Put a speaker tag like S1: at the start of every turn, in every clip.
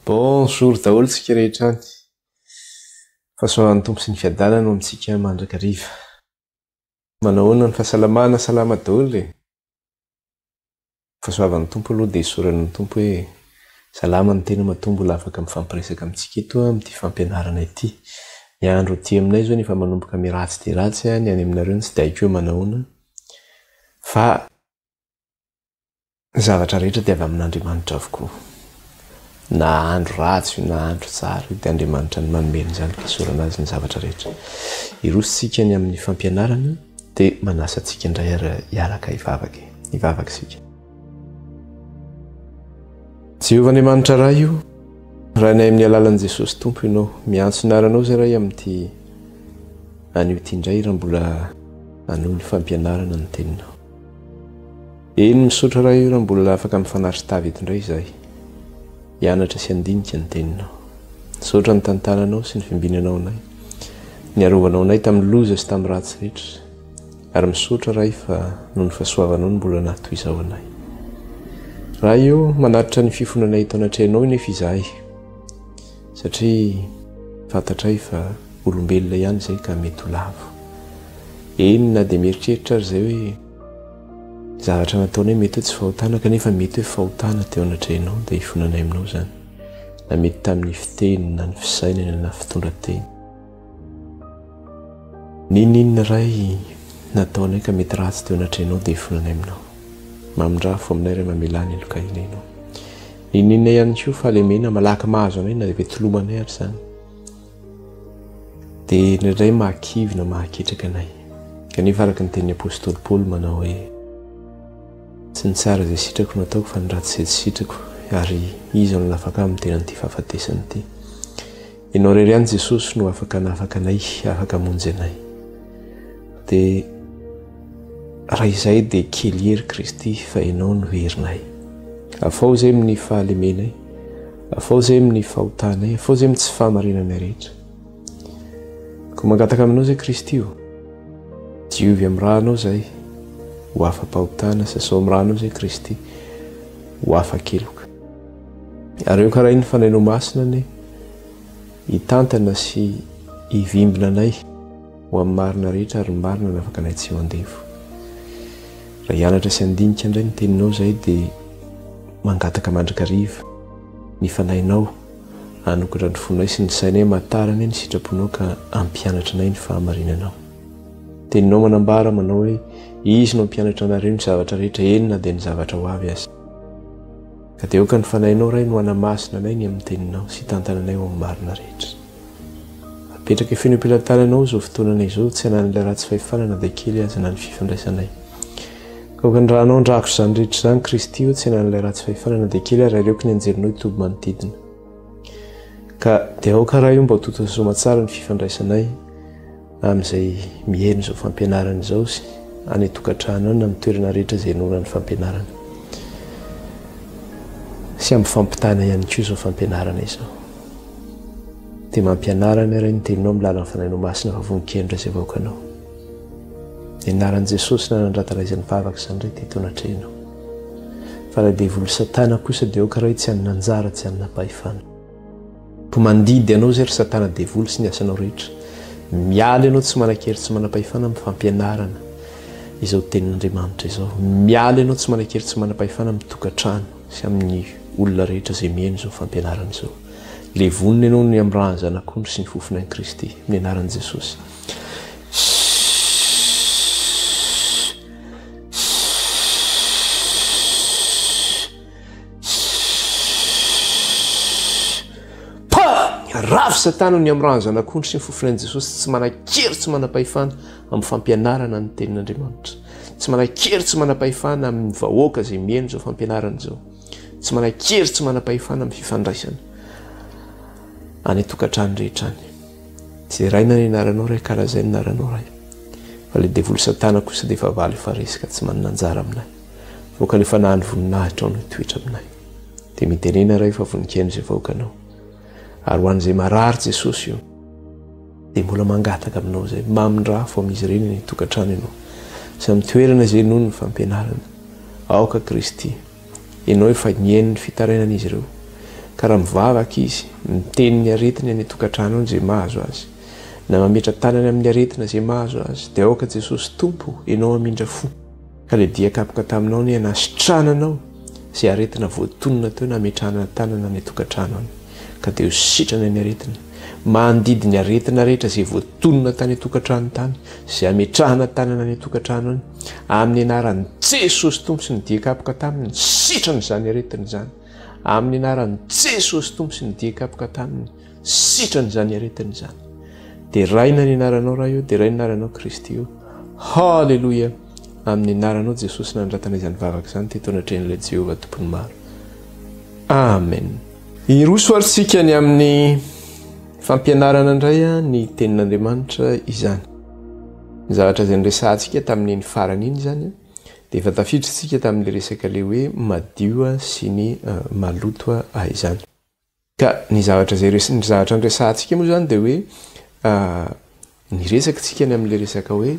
S1: Bonjour daholo tsika rehetra any. Fahasoavan'ny tompo sy ny fiadanana no amintsika mandrakariva. Manao ahoana ny fahasalamana, salama daholo e. Fahasoavan'ny tompo aloha dia isoran'ny tompo hoe salama ny tena matombo la afaka mifampiresaka amintsika eto amin'ity fampianarana ity. Ny andro ety aminay zao nefa manomboka miratsy dia ratsy ny any aminareo tsy dia haiko hoe manao ahoana. Fa zavatra rehetra dia avy amin'Andriamanitra avokoa. Na andro ratsy na andro tsara dia Andriamanitra ny manome an'izany fisorana azy ny zavatra rehetra. Irositsika ny amin'ny fampianarana dia manasa antsika indray hiaraka hivavaka isika. Jehovah'Andriamanitra raha io, raha ny amin'ny alalan'i Jesosy Tompo ianao, miantso ny aranao zay raha amin'ity anio ity indray raha mbola hanohy ny fampianarana ny teninao. Eny misaotra raha io raha mbola afaka mifanaritsy tavy eto indray izahay. Hianatra sy handinika ny teninao. Misaotra ny tantananao sy ny fimbinanao anay. Niarovanao anay tamin'ny loza sy tamin'ny ratsy rehetra. Ary misaotra raha fa noho ny fahasoavanao no mbola nahatohizao anay. Raha io manaritra ny fifonanay eto anatrehanao nefa izahay. Satria fantatray fa olombelona ihany izay ka mety ho lavo. Eny na dia mieritreritra ary izay hoe zavatra nataonay mety hoe tsy fahotana kanefa mety hoe fahotana teo anatrehanao dia hifonanay aminao zany. Na mety tamin'ny fiteny na ny fisainana na fitondrateny. Ninona ray nataonay ka mety ratsy teo anatrehanao dia hifonanay aminao. Mamindrafo aminay ray mamelany loka ilainao. Ninona ihany koa fahalemena malaky mahazo anay na dia vetolomanay ary zany. Dia indraindray mahakivy na mahaketraka anay. Kanefa araka ny tenin'ny apôstôly Paoly manao hoe tsy ny tsara izay sitrako nataoko fa ny ratsy izay tsy sitrako, ary izy no nafaka amin'ny tenan'ity fahafatesana ity. Ianao irery ihany Jesosy no afaka nafaka anay, afaka hamonjy anay. Dia raha izay dia kely hery Kristy fa ianao no herinay. Afao izay amin'ny fahalemenay, afao izay amin'ny fahotanay, afao izay amin'ny tsy fahamarinanay rehetra. Ko mangataka aminao izay Kristy io, diovy amin'ny rahanao izay, ho afa-pahotana sasao amin'ny rahanao izay Kristy, ho afa-keloka. Ary eo karaha iny fanainao masina ane, hitantana sy hivimbina anay ho amin'ny marina rehetra ary marina na afaka anay tsy ho andevo. Raha hianatra sy handinika indray ny teninao izay dia mangataka mandrakariva ny fanainao hanokatra ny fonay sy ny sainay matarana ny sitraponao ka ampianatra anay ny fahamarinanao. Teninao manambara manao hoe izy no mpianatra anareo ny zavatra rehetra enina dia ny zavatra ho avy azy. Ka dia oka ny fanainao ray no hanamasina anay ny amin'ny teninao sy tantananay ho amin'ny marina rehetra. Apetraka feno am-pilatananao izao fotoananay izao tsy hanan'ilay ratsy fahefanana dia kely azy na ny fifandraisanay. Ka oka ny rahanao andrako izany rehetra izany Kristy io tsy hanan'ilay ratsy fahefanana dia kely ary areoko ny anjerinao hitoby manodidina. Ka dia aoka raha io mba ho toto soamantsara ny fifandraisanay amin'izay miheno izao fampianarana izao sy any tokantrano any na amin'ny toerana rehetra izay nona ny fampianarana. Sy amin'ny fampitana ihany koa izao fampianarana izao. Dia mampianarana iray ny teninao amin'ny lalan'ny fanainao masina fa vonin-kendra izay vahoakanao. Dia anaran'i Jesosy na nandratarazan'ny vavaka izany iray teto anatrehanao. Fa raha devoly Satana kosa dia aoka raha tsy hanana anjara tsy hanana pahefana. Po mandidy ianao izay ry Satana devoly sy ny asanao rehetra. Miala ianao tsy manan-kery tsy manam-pahefana amin'ny fampianarana izao tenin'Andriamanitra izao. Miala ianao tsy manan-kery tsy manam-pahefana amin'ny tokantrano sy amin'ny olona rehetra izay mihaino izao fampianarana izao. Levonina ianao ny amin'ny rahan'ny zanak'ondry sy ny fofonan'i Kristy amin'ny anaran'i Jesosy. Rafy Satana ny amin'ny rahan'ny zanak'ondry sy ny fofonan'i Jesosy tsy manan-kery tsy manam-pahefana amin'ny fampianarana ny tenin'Andriamanitra. Tsy manan-kery tsy manam-pahefana amin'ny vahoaka izay mihaino izao fampianarana izao. Tsy manan-kery tsy manam-pahefana amin'ny fifandraisana any tokantrano rehetra any. Tsy raina ny anaranao ray karazay ny anaranao ray. Fa ilay devoly Satana kosa dia efa valy faresika tsy manana anjara aminay. Voaka ilay nahandro voninahitra ao no toetra aminay. Dia mitenena ray fa vonin-kendra izay vahoakanao. Ary ho an'izay marary Jesosy io dia mbola mangataka aminao izay mamindrafo amin'izy ireny ny tokantrano ianao sy amin'ny toerana izay noho ny fampianarana. Aoka Kristy, ianao efa nihaino ny fitarainan'izy ireo ka raha mivavaka izy miteny ny aretina ny tokantrano izay mahazo azy na mametra tanany amin'ny aretina izay mahazo azy dia aoka Jesosy tompo ianao amindra fo ka le dia kapoka taminao ny anasitrananao izay aretina voatonona teo na ametrahana tanana ny tokantrano any ka dia ho sitrana ny aretina mandidy ny aretina rehetra izay voatonona tany tokantrano tany izay ametrahana tanana ny tokantrano any amin'ny anaran'i Jesosy tompo sy ny dia kapoka taminy sitrana izany aretina izany amin'ny anaran'i Jesosy tompo sy ny dia kapoka taminy sitrana izany aretina izany dia raina ny anaranao raha io dia raina ny anaranao Kristy io halleloia amin'ny anaranao Jesosy nandratana izany vavaka izany teto anatrehan'ilay Jehovah tompony maro amen. Irosoaritsika ny amin'ny fampianarana indray ny tenin'Andriamanitra izany ny zavatra izay niresantsika tamin'ny farany iny izany dia efa tafiditsika tamin'ilay resaka le hoe madio sy ny maloto izany ka ny zavatra niresantsika moa izany dia hoe niresakitsika ny amin'ilay resaka hoe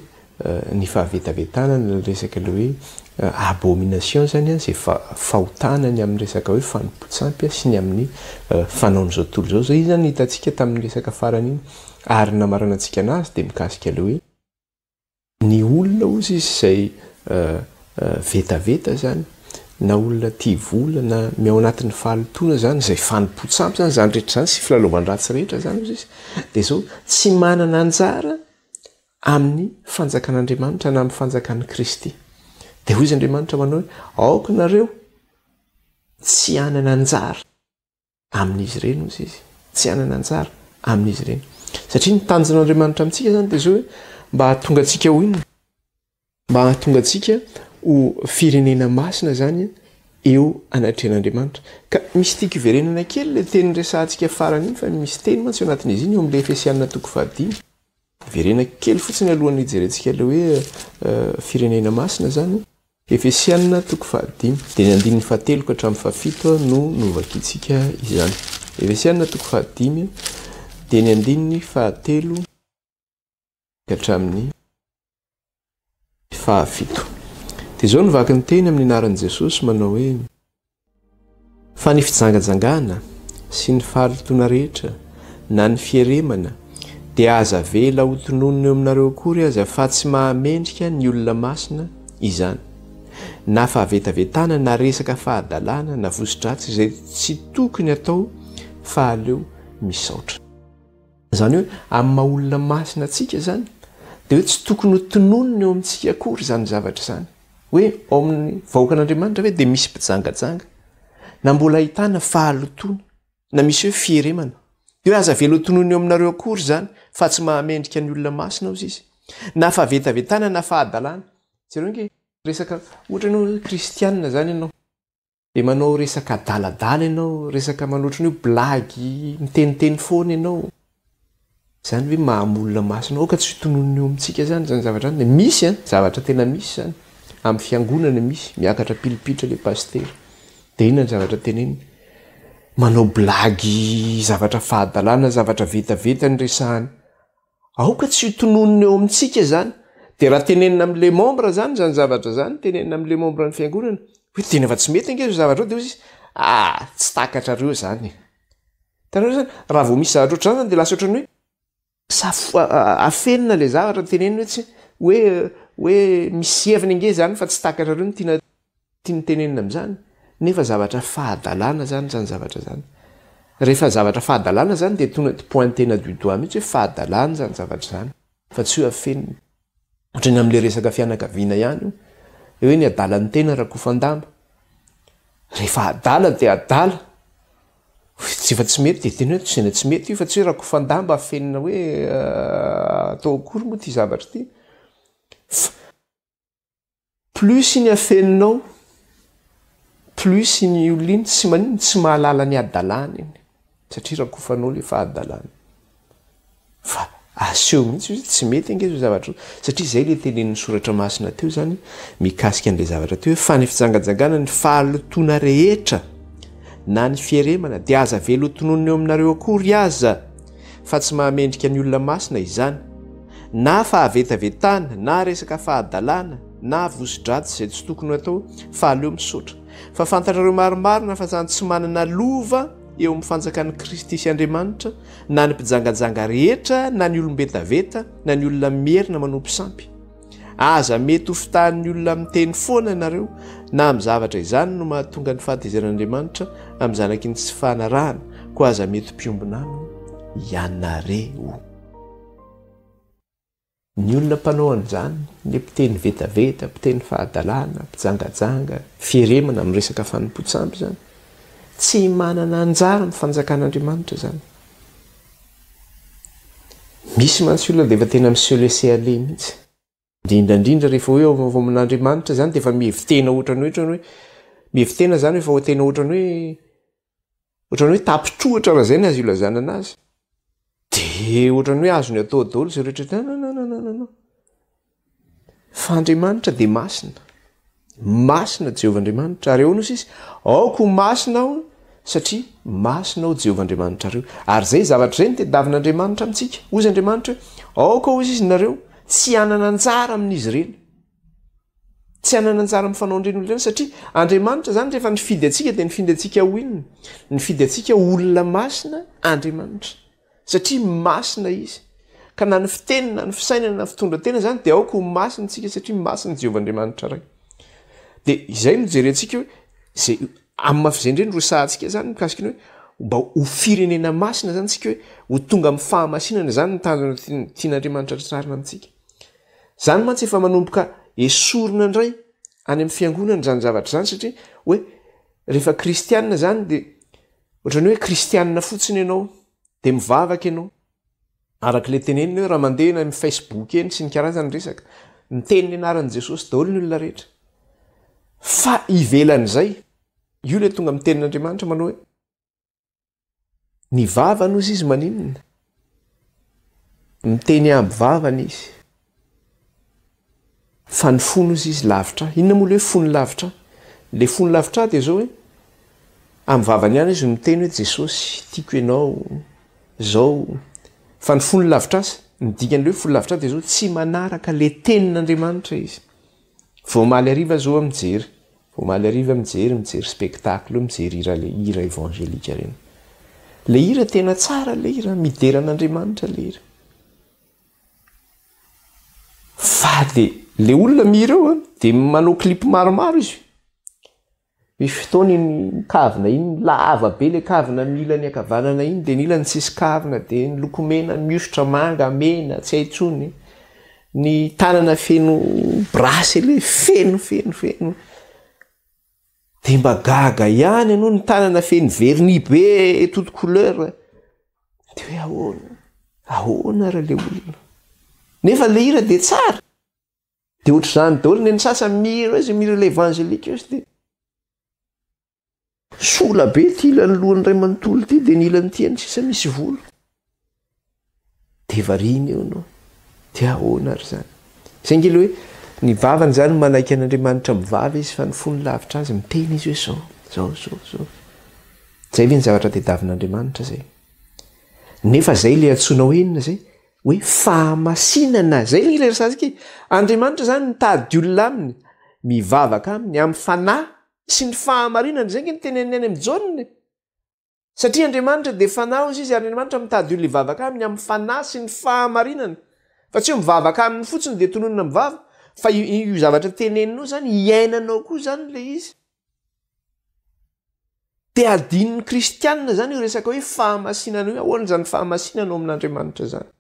S1: ny fahavetavetana ny resaka le hoe abomination zany izay fahotana ny amin'ny resaka hoe fanompontsampy sy ny amin'ny fanaon'izao tontolo izao zay zany hitantsika tamin'ny resaka farany iny ary namarana antsika anazy dia mikasika le hoe ny olona ozy izy izay vetaveta zany na olona tia vola na miao anatin'ny fahalotona zany izay fanompontsampy zany zany rehetra zany sy filalaovan-dratsy rehetra zany ozy izy dia zao tsy manana anjara amin'ny fanjakan'Andriamanitra na amin'ny fanjakan'i Kristy dia hoy izy Andriamanitra manao hoe aoka nareo tsy hanana anjara amin'izy ireny ozy izy tsy hanana anjara amin'izy ireny satria ny tanjon'Andriamanitra amintsika zany dia zao hoe mba hahatonga antsika ho inona mba hahatonga antsika ho firenena masina zany eo anatrehan'Andriamanitra ka misy tiako iverenana kely le teny resantsika farany iny fa misy teny mantsy eo anatin'izy iny eo amin'ilay Efesianina 5 verena kely fotsiny alohan'ny hijerentsika le hoe firenena masina zany Efesianina 5 dia ny andininy 7 ka hatramin'ny 7 no novakitsika izany Efesianina 5 dia ny andininy 7 ka hatramin'ny 7 dia zao nivaky ny teny amin'ny anaran'i Jesosy manao hoe fa ny fijangajangana sy ny fahalotona rehetra na ny fieremana dia aza vela ho tononona eo aminareo akory aza fa tsy mahamendrika ny olona masina izany na fahavetavetana na resaka fahadalana na vosi-dratsy izay tsy tokony atao fa aleo misaotra zany hoe amin'ny maha olona masina atsika zany dia hoe tsy tokony ho tononona eo amintsika akory zany zavatra zany hoe ao amin'ny vahoakan'Andriamanitra hoe dia misy mpijangajanga na mbola ahitana fahalotona na misy hoe fieremana dia hoe aza velo tononona eo aminareo akory zany fa tsy mahamendrika ny olona masina ozy izy na fahavetavetana na fahadalana jereo nke resaka ohatra ianao kristianina zany ianao dia manao resaka adaladala ianao resaka manoatra ny hoe blagy miteniteny foana ianao zany hoe mahamolona masina ao ka tsy tononona eo amintsika zany zany zavatra zany dia misy zavatra tena misy zany amin'ny fiangonana misy miakatra pilipitra le pastery dia inona ny zavatra teneny manao blagy zavatra fahadalana zavatra vetaveta ny resahany aoka tsy tononona eo amintsika zany dia raha tenenina amin'le membre zany zany zavatra zany tenenina amin'le membre ny fiangonana hoe tena efa tsy mety ange zao zavatra ao dia ozy izy tsy takatrareo zany tanareo zany raha vao misy zavatra oatra zany zany dia lasa ohatrany hoe afenina le zavatra tenenina hoe tsy hoe misy heviny ange zany fa tsy takatrareo ny tiana tenenina amin'izany nefa zavatra fahadalana zany zany zavatra zany rehefa zavatra fahadalana zany dia tonga pointena du doigt mihitsy hoe fahadalana zany zavatra zany fa tsy hoe afenina ohatrany amin'le resaka fianakaviana ihany hoe ny adalan'ny tena rakofan-damba rehefa adala dia adala tsy efa tsy mety dia tena hoe tsyna tsy mety io fa tsy hoe rakofan-damba afenina hoe atao akory moa ty zavatra ty plus ny afeninao plus ny oliny tsy manino tsy mahalala ny adalana iny satria rakofanao le fahadalana fa aseho mihitsy izy tsy mety ange zao zavatra satria izay le tenen'ny soratra masina teo zany mikasika an'le zavatra teo hoe fa ny fijangajangana ny fahalotona rehetra na ny fieremana dia aza velo tononona eo aminareo akory aza fa tsy mahamendrika ny olona masina izany na fahavetavetana na resaka fahadalana na vosi-dratsy izay tsy tokony atao fa aleo misaotra fa fantatrareo marimarina fa zany tsy manana lova eo amin'ny fanjakan'i Kristy sy Andriamanitra na ny mpijangajanga rehetra na ny olombetaveta na ny olona mierina manompo sampy. Aza mety ho fitahan'ny olona miteny foana ianareo na amin'ny zavatra izany no mahatonga ny fahatezan'Andriamanitra amin'ny zanaky ny tsy fahanarahana, koa aza mety mpiombina aminy ianareo. Ny olona mpanao an'izany, ny mpiteny vetaveta, mpiteny fahadalàna, mpijangajanga, fieremana amin'ny resaka fanompo-tsampy zany, tsy manana anjara amin'ny fanjakan'Andriamanitra zany. Misy mantsy olona dia efa tena miseho laisser aller mihitsy. Indrindra rehefa hoe ao amin'Andriamanitra zany dia efa mihevitena ohatran'ny hoe mihevitena zany efa tena ohatran'ny hoe tapitrohatra raha zay ny azy ilazana anazy. Dia ohatran'ny hoe azony atao daholo izay rehetra. Fa Andriamanitra dia masina. Masina Jehovah Andriamanitra. Ary ahoana izy? Aoko masina aho satria masina ao Jehovah Andriamanitra reo. Ary zay zavatra izay no tediavin'Andriamanitra amintsika. Ozy Andriamanitra hoe aoko ao izy nareo tsy hanana anjara amin'izy ireny. Tsy hanana anjara amin'ny fanaondreny olona ireny satria Andriamanitra zany rehefa nifidy antsika dia nifidy antsika ho inona? Nifidy antsika olona masina Andriamanitra. Satria masina izy. Ka na ny fitenina, na ny fisainana, na ny fitondratena zany dia aoko masina antsika satria masina Jehovah Andriamanitra ray. Dia izay no jerentsika hoe zay amin'ny mafizendreny rosahantsika zany mikasika ny hoe mba ho firenena masina zany tsika hoe ho tonga amin'ny fahamasinana zany ny tanjona tian'Andriamanitra trarina amintsika. Zany mantsy efa manomboka esorina indray any amin'ny fiangonana zany zavatra zany satria hoe rehefa kristianina zany dia ohatran'ny hoe kristianina fotsiny ianao dia mivavaka ianao. Arak'ilay tenenina hoe raha mandeha eny amin'ny Facebook eny sy ny karazany resaka miteny ny anaran'i Jesosy daholo ny olona rehetra. Fa ivelan'izay io ilay tonga amin'ny tenin'Andriamanitra manao hoe ny vavana ozy izy maninona? Miteny amby vavana izy. Fa ny fony ozy izy lavitra. Inona moa ilay hoe fony lavitra? Ilay fony lavitra dia zao hoe amin'ny vavana ihany izy miteny hoe Jesosy tiako ianao zao. Fa ny fony lavitra azy, ny dikan'ilay hoe fony lavitra dia zao tsy manaraka ilay tenin'Andriamanitra izy. Voamaly hariva zao mijery. Voamaly hariva mijery spectacle, mijery hira evangelika ireny. Le hira tena tsara, le hira mideran'Andriamanitra le hira. Fa dia le olona mihira eo dia manao clip maromaro izy. Misy fotoana iny kavina iny lava be le kavina mila ny akavanana iny dia nila ny tsisy kavina dia ny lokomena miosotra manga, mena, tsy haintsony. Ny tanana feno bracelet feno. Dia mba gaga ihany ianao ny tanana feno vernis be toute couleur. Dia hoe ahoana raha le olona. Nefa le hira dia tsara. Dia ohatr'izany daholo ny sasany mihira izy mihira le evangelika izy dia sola be ty ilan'ny lohan'ny ray manontolo ty dia ny ilan'ny ty any sisa misy volo. Dia variana eo anao. Dia ahoana ary zany. Izay ngely hoe ny vavany zany manaiky an'Andriamanitra mivava izy fa ny fony lavitra azy miteny izy hoe zao. Zay ve ny zavatra tediavin'Andriamanitra zay. Nefa zay ilay antsoina hoe inona zay? Hoe fahamasinana. Zay ny ilay resantsika. Andriamanitra zany mitady olona aminy, mivavaka aminy amin'ny fanahy sy ny fahamarinana. Zay ny teneniny any amin'ny Jaune. Satria Andriamanitra dia fanahy izy ary Andriamanitra mitady olona hivavaka aminy amin'ny fanahy sy ny fahamarinana. Fa tsy ho mivavaka aminy fotsiny dia tononona mivava. Fa io zavatra teneninao zany iainanao koa zany le izy. Dia adin'ny kristianina zany io resaka hoe fahamasinana io. Ahoana zany fahamasinana ao amin'Andriamanitra zany.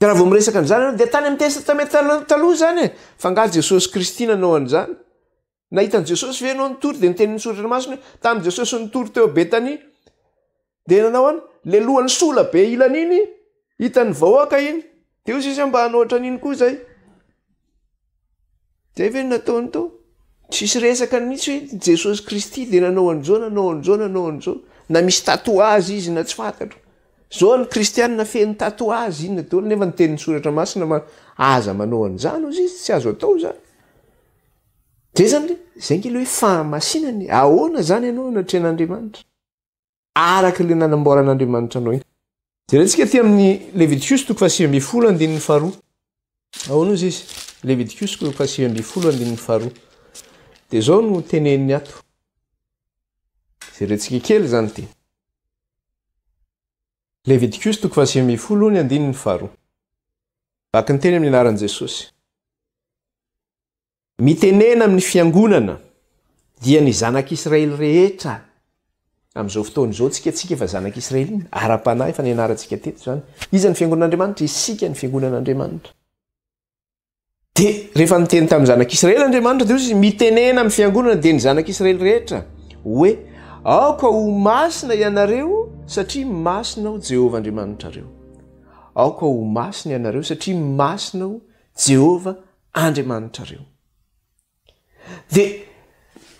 S1: Dia raha vao miresaka an'izany dia tany amin'ny testamenta taloha zany fa nga Jesosy Kristy nanao an'izany. Nahitan'i Jesosy ve ianao nitory dia niteny ny soratra masina hoe tamin'i Jesosy nitory teo Betania dia nanao any le lohany sola be ilany iny hitan'ny vahoaka iny dia ozy izy mba hanao ohatran'iny koa zay. Zay ve nataony tao? Tsisy resaka mihitsy hoe Jesosy Kristy dia nanao an'izao. Na misy tatouage izy na tsy fantatro. Zao ny kristianina feno tatouage iny daholo nefa niteny ny soratra masina aza manao an'izany ozy izy tsy azo atao zany. Zay zany zay ngely hoe fahamasinany. Ahoana zany ianao anatrehan'Andriamanitra? Araka ilay nanamboaran'Andriamanitra anao iny. Jerentsika ty amin'ny Leviticus 8:12. Ahoana ozy izy? Leviticus 8:12. Dia zao no teneniny ato. zay rentsika kely zany ty. Leviticus 20:10. Vaky ny teny amin'ny anaran'i Jesosy. Mitenena amin'ny fiangonana dia ny zanak'Israely rehetra. Amin'izao fotoana izao tsika efa zanak'Israely iny, ara-panahy efa nianarantsika teto zany. Iza ny fiangonan'Andriamanitra? Isika ny fiangonan'Andriamanitra. Dia rehefa niteny tamin'ny zanak'Israely Andriamanitra dia izy mitenena amin'ny fiangonana dia ny zanak'Israely rehetra hoe aoka ho masina ianareo satria masina ho Jehovah Andriamanitrareo. Aoka ho masina ianareo satria masina ho Jehovah Andriamanitrareo. Dia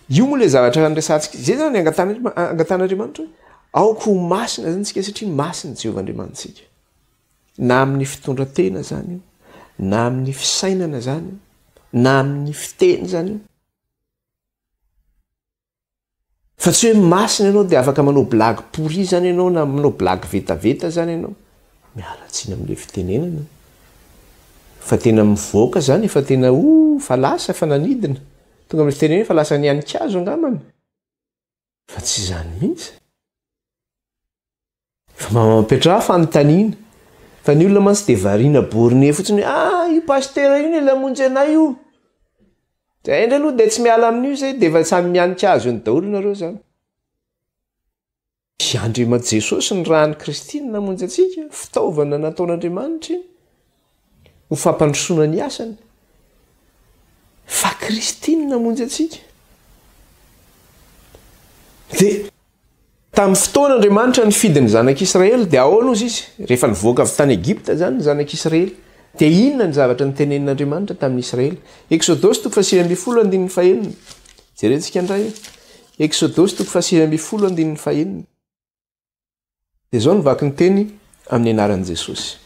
S1: io moa ilay zavatra andrasantsika. Izay zany angatan'Andriamanitra hoe aoka ho masina zany tsika satria masina Jehovah Andriamanitsika. Na amin'ny fitondran-tena zany io, na amin'ny fisainana zany io, na amin'ny fiteny zany io. Fa tsy hoe masina ianao dia afaka manao blague pourri zany ianao na manao blague vetaveta zany ianao. Mialatsiny amin'ilay fitenenana. Fa tena mivoaka zany, fa tena fa lasa fa nanidina. Tonga amin'ny fitenenana fa lasa nianin-kazo angamany. Fa tsy zany mihitsy. Fa mampetra fanontaniana. Fa ny olona mantsy dia variana borné fotsiny hoe io pasteur io ny lamonjy anay io. Zay indray aloha dia tsy miala amin'io zay dia efa samy mianin-kazo eny daholo nareo zany. Andriamanitra Jesosy ny rahan'i Kristy ny namonjy antsika, fitaovana nataon'Andriamanitra ho fampandrosoana ny asany. Fa Kristy ny namonjy antsika. Dia tamin'ny fotoan'Andriamanitra nifidy ny zanak'Israely dia ahoana ozy izy? Rehefa nivoaka avy tany Egipta zany ny zanak'Israely. Dia inona ny zavatra nitenenin'Andriamanitra tamin'ny Israely? Exodosy 9:1. Jerentsika indray. Exodosy 9:1. Dia izao ny vaky ny teny amin'ny anaran'i Jesosy.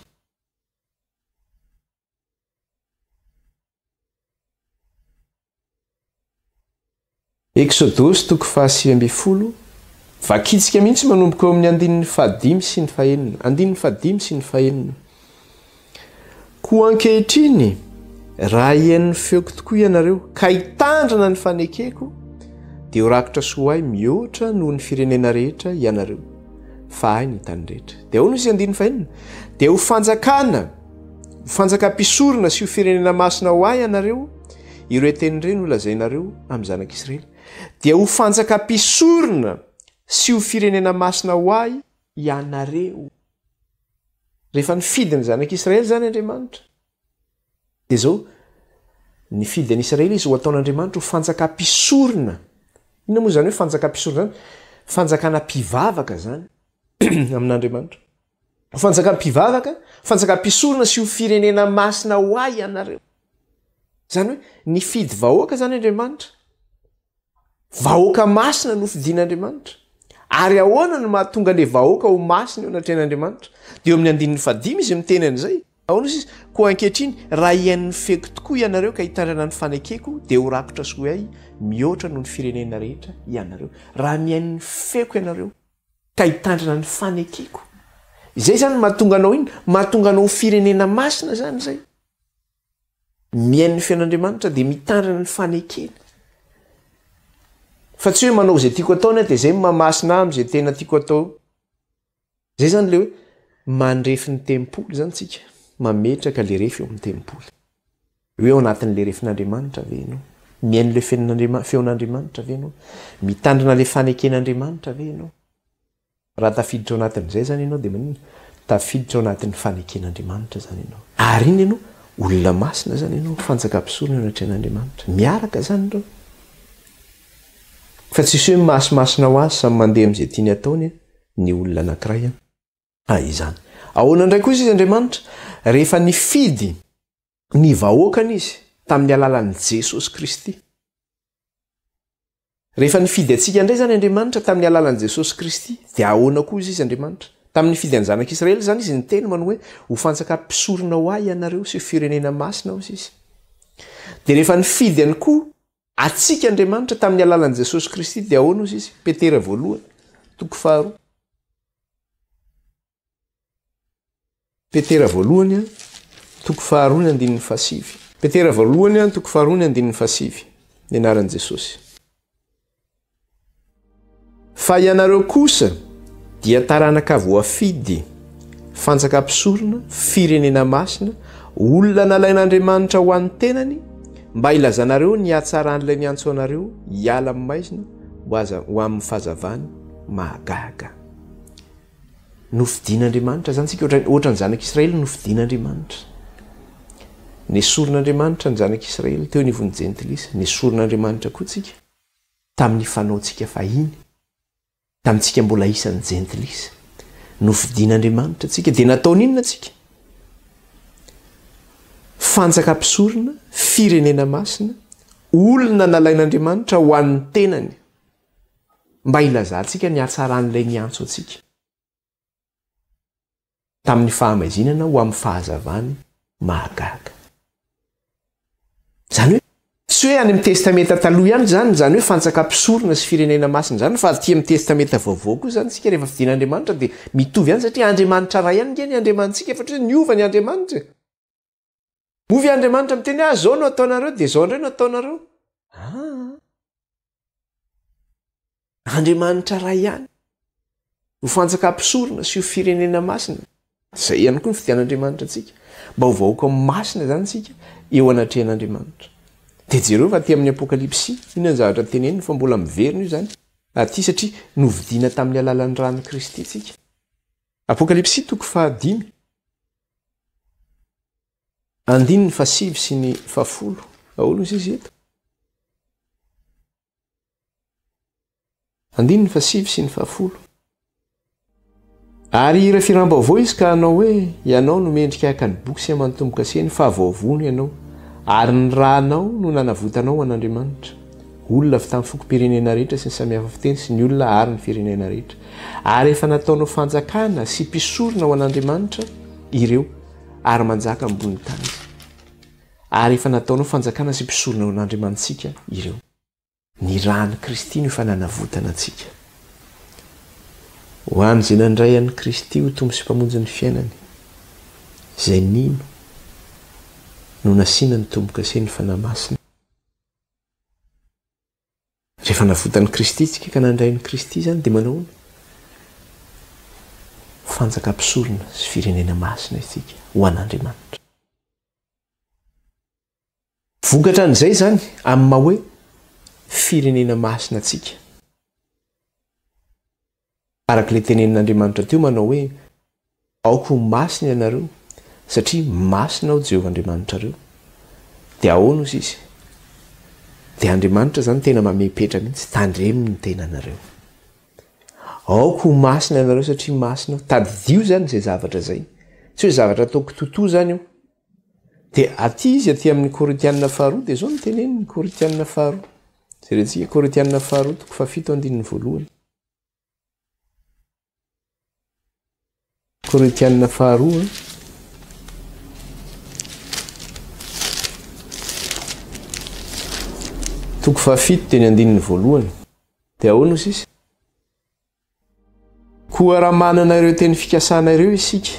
S1: Exodosy 9:1. Vakitsika mihitsy manomboka eo amin'ny 5 sy ny 5. 5 sy ny 5. Koa ankehitriny raha iain'ny feoko tokoa ianareo ka hitandrina ny fanekeko dia ho rakotra soahy mihoatra noho ny firenena rehetra ianareo. Fa ahy ny tany rehetra. Dia ahoana izy 5? Dia ho fanjakam-pisorona sy ho firenena masina ho ahy ianareo, ireo tenin'ireny ho lazainareo amin'ny zanak'Israely. Dia ho fanjakam-pisorona sy ho firenena masina ho ahy ianareo. Rehefa nifidy ny zanak'Israely zany Andriamanitra. Dia zao nifidy an'Israely izy ho ataon'Andriamanitra ho fanjakam-pisorona. Inona moa zany hoe fanjakam-pisorona zany? Fanjakana mpivavaka zany amin'Andriamanitra. Fanjakam-pivavaka, fanjakam-pisorona sy ho firenena masina ho ahy ianareo. Zany hoe nifidy vahoaka zany Andriamanitra. Vahoaka masina no fidian'Andriamanitra. Ary ahoana no mahatonga ilay vahoaka ho masina eo anatrehan'Andriamanitra? Dia eo amin'ny 5 izy miteny an'izay. Ahoana izy? Koa ankehitriny raha iain'ny feko tokoa ianareo ka hitandrana ny fanekeko dia ho rakotra soa ahy mihoatra noho ny firenena rehetra ianareo. Raha miain'ny feko ianareo ka hitandrana ny fanekeko. Izay zany mahatonga anao iny, mahatonga anao firenena masina zany zay. Miain'ny fiain'Andriamanitra dia mitandrana ny fanekena. Fa tsy hoe manao izay tiako ataony dia izay mamasina amin'ny izay tena tiako atao. Izay zany ilay hoe mandrefy ny tempoly zany tsika. Mametraka ilay refy eo amin'ny tempoly. Hoe ao anatin'ilay refin'Andriamanitra ve ianao? Miain'ilay feon'Andriamanitra ve ianao? Mitandrina ilay faneken'Andriamanitra ve ianao? Raha tafiditra ao anatin'izay zany ianao dia manina tafiditra ao anatin'ny faneken'Andriamanitra zany ianao. Ary iny ianao olona masina zany ianao, fanjakam-pisorona eo anatrehan'Andriamanitra. Miaraka zany ireo. Fa tsy hoe masimasina ho azy samy mandeha amin'izay tiany ataony ny olona anankiray. Izany. Ahoana indray koa izy Andriamanitra rehefa nifidy ny vahoakany izy tamin'ny alalan'i Jesosy Kristy. Rehefa nifidy antsika indray zany Andriamanitra tamin'ny alalan'i Jesosy Kristy, dia ahoana koa izy Andriamanitra? Tamin'ny nifidy ny zanak'Israely zany izy niteny manao hoe ho fanjakam-pisorona ho ahy ianareo sy firenena masina hozy izy. Dia rehefa nifidy ihany koa atsika Andriamanitra tamin'ny alalan'i Jesosy Kristy dia ahoana hozy izy? Petera 1:2. Petera 1:2. Petera 1:2. Ny anaran'i Jesosy. fa ianareo kosa dia taranaka voafidy fanjaka mpisorona firenena masina olona nalain'Andriamanitra ho an'ny tenany mba ilazanareo ny hatsarany ilay niantso anareo hiala amin'ny maizina ho amin'ny fahazavany mahagaga. Nofidian'Andriamanitra zany tsika ohatra ny zanak'Israely nofidian'Andriamanitra. Nesorin'Andriamanitra ny zanak'Israely teo nivony jentilisa, nesorin'Andriamanitra koa tsika tamin'ny fanaontsika fahiny, tamintsika mbola isan'ny jentilisa. Nofidian'Andriamanitra tsika dia nataony inona tsika? Fanjaka mpisorona, firenena masina, olona nalain'Andriamanitra ho an'ny tenany mba ilazantsika ny hatsaran'ilay niantso antsika tamin'ny fahamaizinana ho amin'ny fahazavany mahagaga. Zany hoe tsy hoe any amin'ny testamenta taloha ihany zany hoe fanjaka mpisorona sy firenena masina zany, fa aty amin'ny testamenta vaovao koa zany tsika rehefa fidian'Andriamanitra dia mitovy ihany satria Andriamanitra ray ihany nge ny Andriamanitsika fa tsy niova ny Andriamanitra. Movy Andriamanitra miteny zao no ataonareo dia zao indray no ataonareo. Andriamanitra ray ihany ho fanjaka mpisorona sy ho firenena masina. Zay ihany koa ny fidian'Andriamanitra antsika, mba ho vahoaka masina zany tsika eo anatrehan'Andriamanitra. Dia jereo fa aty amin'ny Apokalipsy inona ny zavatra teneniny fa mbola miverina io zany aty satria novidiana tamin'ny alalan'ny rano Kristy tsika. Apokalipsy 5:5 andininy 7 sy ny 10 aolo izy eto. Andininy 7 sy ny 10. Ary ira firam-baovao izy ka hanao hoe ianao no mendrika haka ny boky sy amanotomboka seny fa vaovono ianao ary ny rahanao no nanavotanao an'Andriamanitra, olona avy tamin'ny fokom-pirenena rehetra sy ny samihafa fiteny sy ny olona ary ny firenena rehetra. Ary efa nataonao fanjakana sy mpisorona ho an'Andriamanitra ireo ary manjaka ambony tany. Ary efa nataonao fanjakana sy mpisorona ho an'Andriamanitsika ireo. Ny rahan'i Kristy no efa nanavotana antsika. Ho any izay nandray an'i Kristy ho tombo sy mpamonjy ny fiainany, izay nino no nasiana ny tomboka sy ny fanahy masina. Rehefa navotan'i Kristy tsika ka nandray an'i Kristy zany dia manao fanjaka mpisorona sy firenena masina isika ho an'Andriamanitra. Vokatra an'izay zany amin'ny maha hoe firenena masina atsika. Araka ilay tenenin'Andriamanitra teo manao hoe aoko ho masina ianareo satria masina ao Jehovah Andriamanitra reo. Dia ahoana ozy izy? Dia Andriamanitra zany tena mamepetra mihitsy tandreminy ny tenanareo. Aoko ho masina ianareo satria masina ao. Tadidio zany izay zavatra zay. Tsy hoe zavatra ataoko totoa zany io. Dia aty izy aty amin'ny Korintianina 2 dia zao no teneniny Korintianina 2. Jerentsika Korintianina 2:7-1. Korintianina 2 7 teny 1. Dia ahoana ozy izy? Koa raha manana ireo teny fikasana ireo isika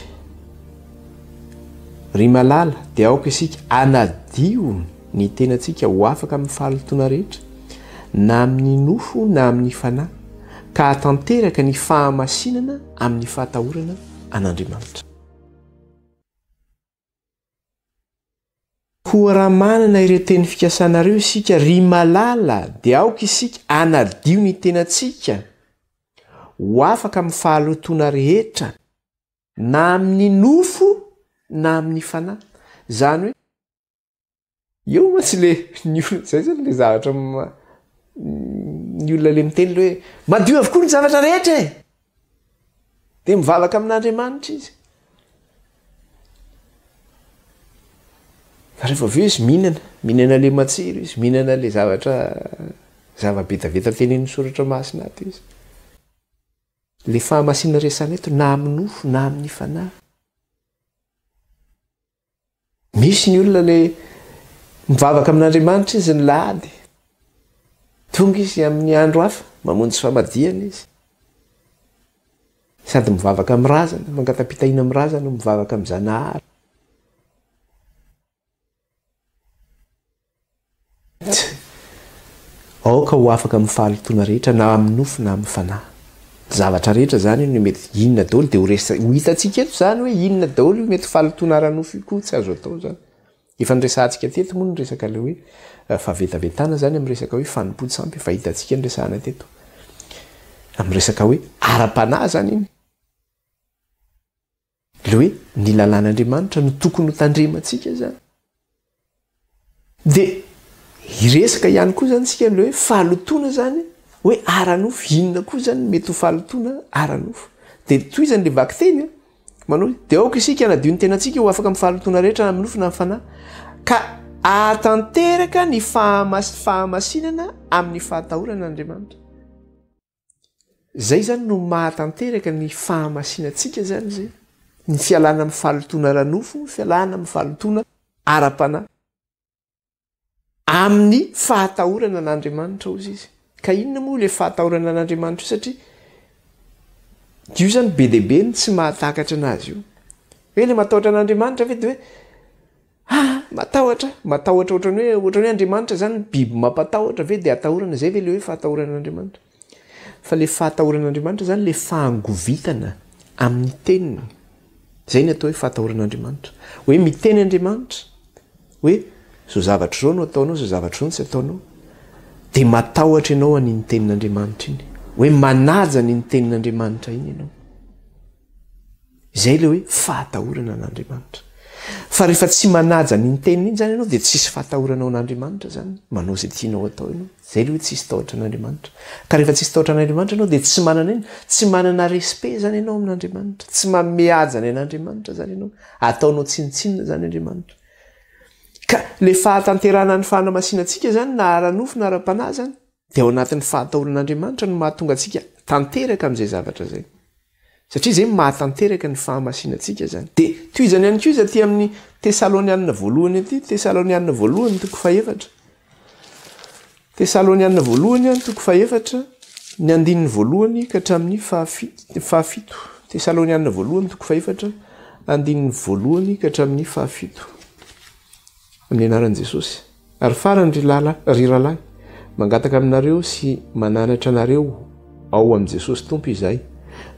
S1: ry malala dia aoka isika anadio ny tenantsika ho afaka amin'ny fahalotona rehetra na amin'ny nofo na amin'ny fanahy ka hatanteraka ny fahamasinana amin'ny fahatahorana an'Andriamanitra. Koa raha manana ireo teny fikasanareo isika ry malala dia aoka isika anadio ny tenantsika ho afaka amin'ny fahalotona rehetra na amin'ny nofo na amin'ny fanahy. Zany hoe eo ma tsy le ny olona zay zany le zavatra ny olona le miteny le hoe madio avokoa ny zavatra rehetra e, dia mivavaka amin'Andriamanitra izy. Rehefa avy eo izy mihinana le matsiro izy, mihinana le zava-betaveta tenenin'ny soratra masina aty izy. Le fahamasinana resana eto na amin'ny nofo na amin'ny fanahy. Misy ny olona le mivavaka amin'Andriamanitra izy ny lahady, tonga izy amin'ny andro hafa mamonjy famadihana izy, sady mivavaka amin'ny razana, mangatapitaina amin'ny razana, mivavaka amin'ny Zanahary. Aoka ka ho afaka mifahalotoana rehetra na amin'ny nofo na amin'ny fanahy zavatra rehetra zany no mety inona daholo dia ho hitantsika eto zany hoe inona daholo mety fahalotoana ara-nofo koa tsy azo atao zany efa nyresantsika teto moa ny resaka le hoe favetavetana zany amin'ny resaka hoe fanompontsampy fa hitantsika ny resahana teto amin'ny resaka hoe ara-panahy zany iny le hoe ny lalàn'Andriamanitra no tokony ho tandremantsika zany dia iresaka ihany koa zany tsika le hoe fahalotoana zany hoe ara-nofo inona koa zany mety ho fahalotoana ara-nofo dia toy izany le vaky teny manao dia aoka isika anadio ny tenantsika ho afaka mifahalotoana rehetra na amin'ny nofo na amin'ny fanahy ka atanteraka ny fahamasinana amin'ny fahatahorana Andriamanitra zay zany no mahatanteraka ny fahamasinatsika zany zay ny fialana amin'ny fahalotoana ara-nofo fialana amin'ny fahalotoana ara-panahy amin'ny fahatahorana an'Andriamanitra ozy izy ka inona moa le fahatahorana an'Andriamanitra io satria io zany be deaibe ny tsy mahatakatra anazy io hoe le matahotra an'Andriamanitra ve dia hoe matahotra ohatrany hoe Andriamanitra zany biby mampatahotra ve dia atahorana zay ve le hoe fahatahorana an'Andriamanitra fa le fahatahorana Andriamanitra zany le fahangovitana amin'ny teniny zay ny atao hoe fahatahoran'Andriamanitra hoe miteny Andriamanitra hoe zao zavatra zao no ataonao zao zavatra zao no tsy ataonao dia matahotra ianao an'iny tenin'Andriamanitra iny hoe manaja ny tenin'Andriamanitra iny ianao zay le hoe fahatahorana an'Andriamanitra fa rehefa tsy manaja ny teniny iny zany ianao dia tsisy fahatahoranao an'Andriamanitra zany manao zay tianao atao ianao zay le hoe tsisy tahotra an'Andriamanitra ka rehefa tsisy tahotra an'Andriamanitra ianao dia tsy manana iny tsy manana respect zany ianao amin'Andriamanitra tsy mameajany an'Andriamanitra zany ianao ataonao tsinitsinina zany Andriamanitra ka le fahatanterana ny fahanamasinantsika zany na ara-nofo na ara-panahy zany dia ao anatin'ny fahatahoran'Andriamanitra no mahatonga antsika tanteraka amin'izay zavatra zay satria zay mahatanteraka ny fahamasinantsika zany dia toy izany ihany koa izy aty amin'ny Tesalonianina voalohany aty Tesalonianina voalohany toko faefatra Tesalonianina voalohany toko faefatra ny andininy voalohany ka hatramin'ny fahafito Tesalonianina voalohany toko faefatra andininy voalohany ka hatramin'ny fahafito amin'ny anaran'i Jesosy ary farany ry ralahy mangataka aminareo sy mananatra anareo ao amin'i Jesosy tompo izay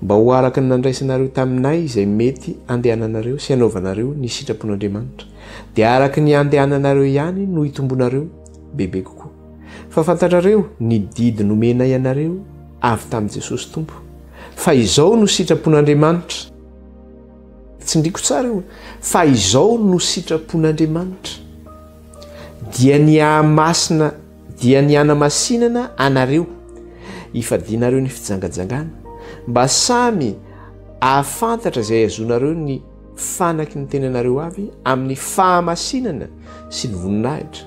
S1: mba ho araka ny nandraisanareo taminay izay mety andehananareo sy hanaovanareo ny sitrapon'Andriamanitra dia araka ny andehananareo ihany no hitombonareo bebe kokoa fa fantatrareo ny didy nomenay anareo avy tamin'i Jesosy tompo fa izao no sitrapon'Andriamanitra tsindriko tsara io fa izao no sitrapon'Andriamanitra dia ny hanamasinana anareo hifadianareo ny fijangajangana mba samy ahafantatra izay azonareo ny fanaky ny tenanareo avy amin'ny fahamasinana sy ny voninahitra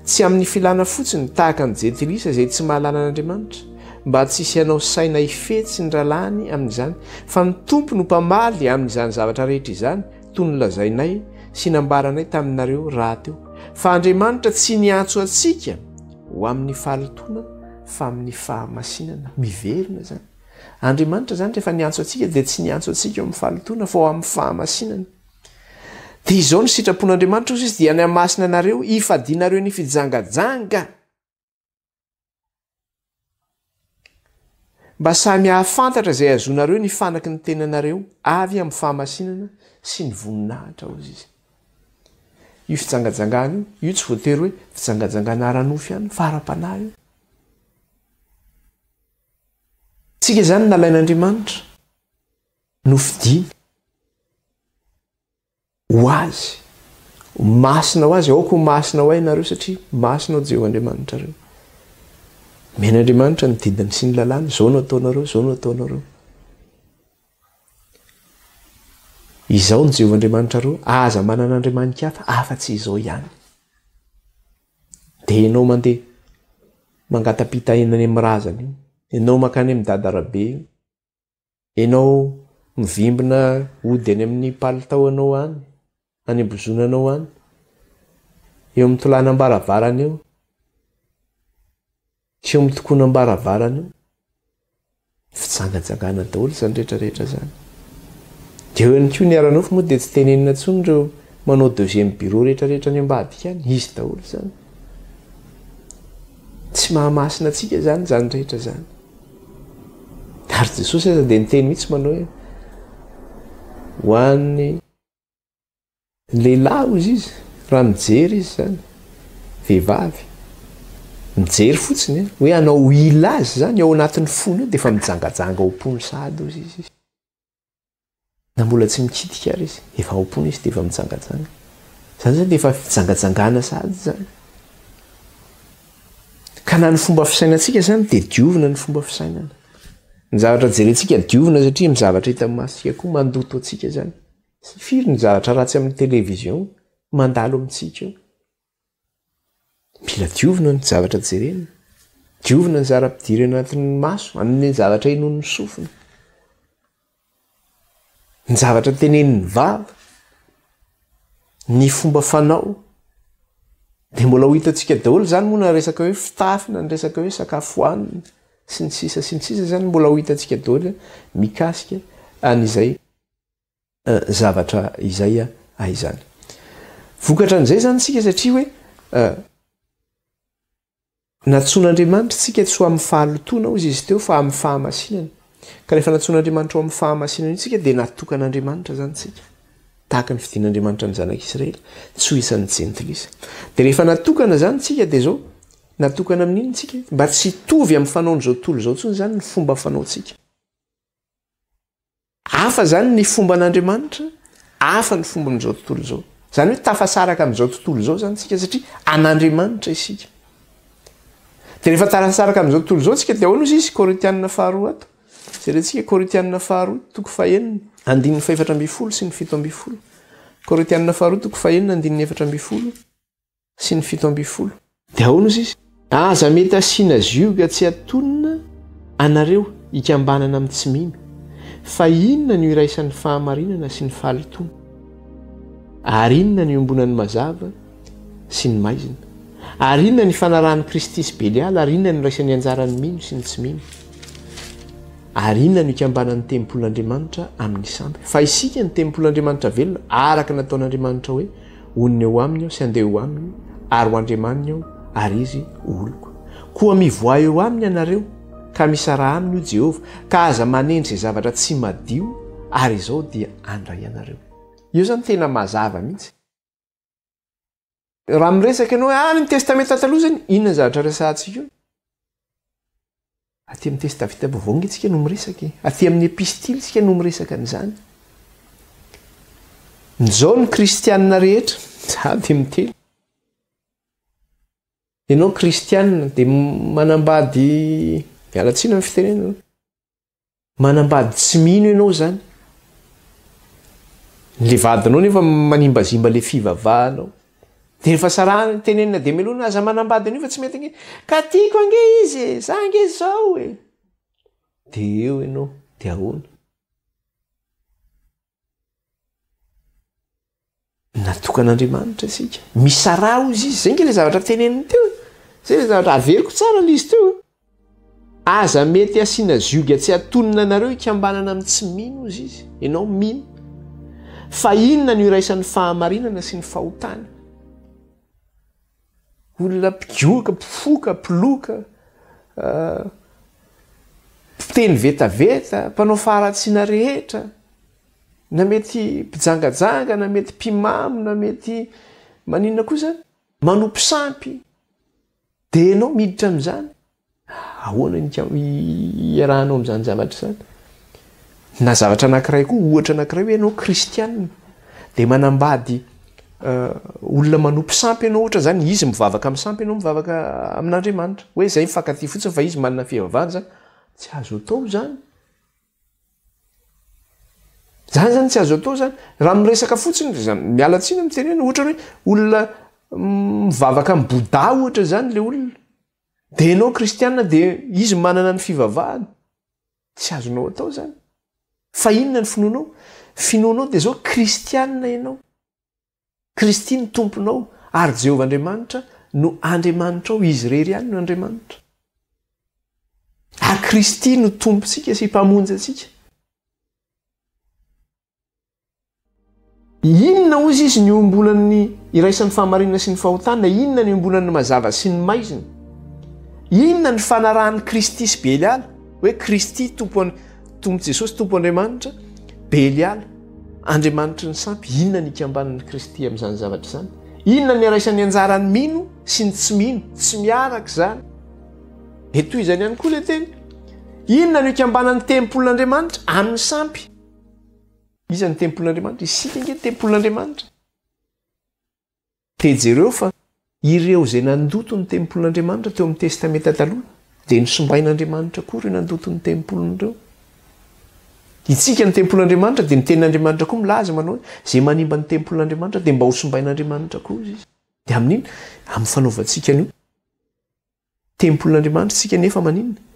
S1: tsy amin'ny filana fotsiny tahaka ny jetilisa izay tsy mahalala an'Andriamanitra mba tsy hisy hanao saina ifetsy ny ralany amin'izany fa ny tompo no mpamaly amin'izany zavatra rehetra izany toy ny lazainay sy nambaranay taminareo raha teo fa Andriamanitra tsy niantso antsika ho amin'ny fahalotoana fa amin'ny fahamasinana miverina zany Andriamanitra zany rehefa niantso antsika dia tsy niantso antsika amin'ny fahalotoana fa ho amin'ny fahamasinana dia izao ny sitrapon'Andriamanitra ozy izy dia ny hamasina anareo hifadianareo ny fijangajanga mba samy hahafantatra izay azonareo ny fanaky ny tenanareo avy amin'ny fahamasinana sy ny voninahitra ozy izy io fijangajangana io tsy voatery hoe fijangajangana ara-nofo ihany fa ara-panahy io tsika zany nalain'Andriamanitra nofidiny ho azy masina ho azy aoka ho masina ho ay nareo satria masina ho jeo Andriamanitra reo men'Andriamanitra ny didiny sy ny lalàna zao no ataonareo zao no ataonareo izao ny jeo Andriamanitra reo aza manan'Andriamanitra hafa afa-tsy izao ihany dia ianao mandeha mangatapitahinany amin'ny razany ianao makany amin'ny dadarabe ianao mivimbina ody any amin'ny palitaonao any any ambozonanao any eo amin'ny tolanam-baravarana eo tsy eo amin'ny tokonam-baravarana eo fijangajangana daholo zany rehetrarehetra zany dia eo ihany koa ny ara-nofo moa dia tsy tenenina intsony ireo manao deuxième bureau rehetrarehetra any ambadika any izy daholo zany tsy mahamasina atsika zany rehetra zany. Ary Jesosy aza dia niteny mihitsy manao hoe ho an'ny lehilahy ozy izy raha mijery izy zany vehivavy mijery fotsiny hoe anao ila azy zany ao anatin'ny fony io dia efa mijangajanga ao-pony sady ozy izy na mbola tsy mikitika ary izy efa ao-pony izy dia efa mijangajanga zany zany dia efa fijangajangana sady zany. Ka na ny fomba fisainantsika zany dia diovina ny fomba fisainana. Ny zavatra jerentsika diovina satria mizavatra hita amin'ny masika koa mandoto atsika zany. Firy ny zavatra ratsy amin'ny televizion mandalo amintsika eo. Mila diovina ny zavatra jerena. Diovina ny zara-pidiry anatin'ny maso, amin'ny zavatra inon'ny sofina. Ny zavatra tenenin'ny vava, ny fomba fanao. Dia mbola ho hitantsika daholo zany moa na resaka hoe fitafina, ny resaka hoe sakafo hohanina sy ny sisa zany mbola ho hitantsika daholo mikasika an'izay zavatra izay aizany. Vokatra an'izay zany tsika satria hoe natsoan'Andriamanitra tsika tsy ho amin'ny fahalotoana ozy izy teo fa amin'ny fahamasinana. Ka rehefa natsoan'Andriamanitra ho amin'ny fahamasinana itsika dia natokan'Andriamanitra zany tsika. Tahaka ny fidian'Andriamanitra ny zanak'Israely tsy ho isan'ny jentilisa. Dia rehefa natokana zany tsika dia zao natokana amin'iny tsika mba tsy hitovy amin'ny fanaon'izao tontolo izao tsony zany ny fomba fanaontsika. Hafa zany ny fomba an'Andriamanitra, hafa ny fomba amin'izao tontolo izao. Zany hoe tafasaraka amin'izao tontolo izao zany tsika satria an'Andriamanitra isika. Dia rehefa tafasaraka amin'izao tontolo izao tsika dia ahoana ozy izy Korintianina faharoa ato. Jerentsika Korintianina faharoa toko fahenina andininy faefatra ambin'ny folo sy ny fito ambin'ny folo. Korintianina faharoa toko fahenina andininy efatra ambin'ny folo sy ny fito ambin'ny folo. Dia ahoana ozy izy? Aza mety asiana zioga tsy atonina anareo hikambanana amin'ny tsy mimy. Fa inona ny iraisan'ny fahamarinana sy ny fahalitoana? Ary inona ny ombonan'ny mazava sy ny maizina? Ary inona ny fanarahan'ny Kristy sy Beliala? Ary inona ny iraisan'ny anjaran'ny mino sy ny tsy mino? Ary inona ny hikambanan'ny tempol'Andriamanitra amin'ny samby? Fa isika ny tempol'Andriamanitra velona araka nataon'Andriamanitra hoe onona eo aminy aho sy andeha eo aminy ary ho andriamaniny aho ary izy oloko. Koa mivoa eo aminy ianareo ka misara aminy io Jehova ka aza manendry izay zavatra tsy madio ary izao dia andray ianareo. Io zany tena mazava mihitsy. Raha miresaka ianao ny testamenta taloha zany inona zavatra resahantsika io? Aty amin'ny testament vaovao itsika no miresaka. Aty amin'ny epistily itsika no miresaka an'izany. Nizao ny kristianina rehetra sady miteny. Ianao kristianina dia manambady mialatsina amin'ny fitenenana. Manambady tsy mino ianao zany. Le vadinao nefa manimbazimba le fivavahanao. Dia rehefa sarahana tenenina dia melona aza manambady an'io fa tsy mety ange. Ka tiako ange izy, za ange zao e. Dia eo ianao, dia ahoana? Natokan'Andriamanitra isika. Misara ozy izy, zay nge le zavatra teneniny teo. Zay le zavatra averiko tsara l'izy teo. Aza mety asiana zioga tsy atonina anareo hikambanana amin'ny tsy mino ozy izy. Ianao mino. Fa inona ny iraisan'ny fahamarinana sy ny fahotana? Olona mpigioka, mpifoka, mpiloka, mpiteny vetaveta, mpanao faharatsiana rehetra, na mety mpijangajanga, na mety mpimamo, na mety maninona koa zany, manompo sampy. Dia ianao miditra amin'izany. Ahoana iarahanao amin'izany zavatra izany? Na zavatra anankiray koa, ohatra anankiray hoe ianao kristianina dia manambady olona manompo sampy ianao ohatra zany izy mivavaka amin'ny sampy ianao mivavaka amin'Andriamanitra. Hoe izay mifankatia fotsiny fa izy manana fivavahana zany. Tsy azo atao zany. Zany zany tsy azo atao zany. Raha miresaka fotsiny mialatsina mitenena ohatra hoe olona mivavaka amin'ny Bouddha ohatra zany le olona. Dia ianao kristianina dia izy manana ny fivavahana. Tsy azonao atao zany. Fa inona ny finoanao? Finoanao dia zao kristianina ianao. Kristy ny tomponao ary Jehovah Andriamanitra no Andriamanitra ao, izy irery ihany no Andriamanitra. Ary Kristy no tompontsika sy mpamonjy antsika. Inona ozy izy ny ombonan'ny iraisan'ny fahamarinana sy ny fahotana? Inona ny ombonan'ny mazava sy ny maizina? inona ny fanarahan'ny Kristy sy Beliala hoe Kristy tompo Jesosy tompo Andriamanitra, Beliala Andriamanitra ny sampy. Inona ny ikambanan'ny Kristy amin'izany zavatra izany? Inona ny araisan'ny anjarany mino sy ny tsy mino, tsy miaraka izany? Toy izany ihany koa ilay teny. Inona ny ikambanan'ny tempolin'Andriamanitra amin'ny sampy? Iza ny tempolin'Andriamanitra? Isika nge tempolin'Andriamanitra. Tejereo fa ireo izay nandoto ny tempolin'Andriamanitra teo amin'ny testamenta taloha dia nisombain'Andriamanitra koa ireo nandoto ny tempolin'ireo. Itsika ny tempolin'Andriamanitra dia ny tenin'Andriamanitra koa milaza manao hoe izay manimba ny tempolin'Andriamanitra dia mba ho sombain'Andriamanitra koa izy. Dia amin'iny amin'ny fanaovantsika an'io tempolin'Andriamanitra tsika nefa maninona?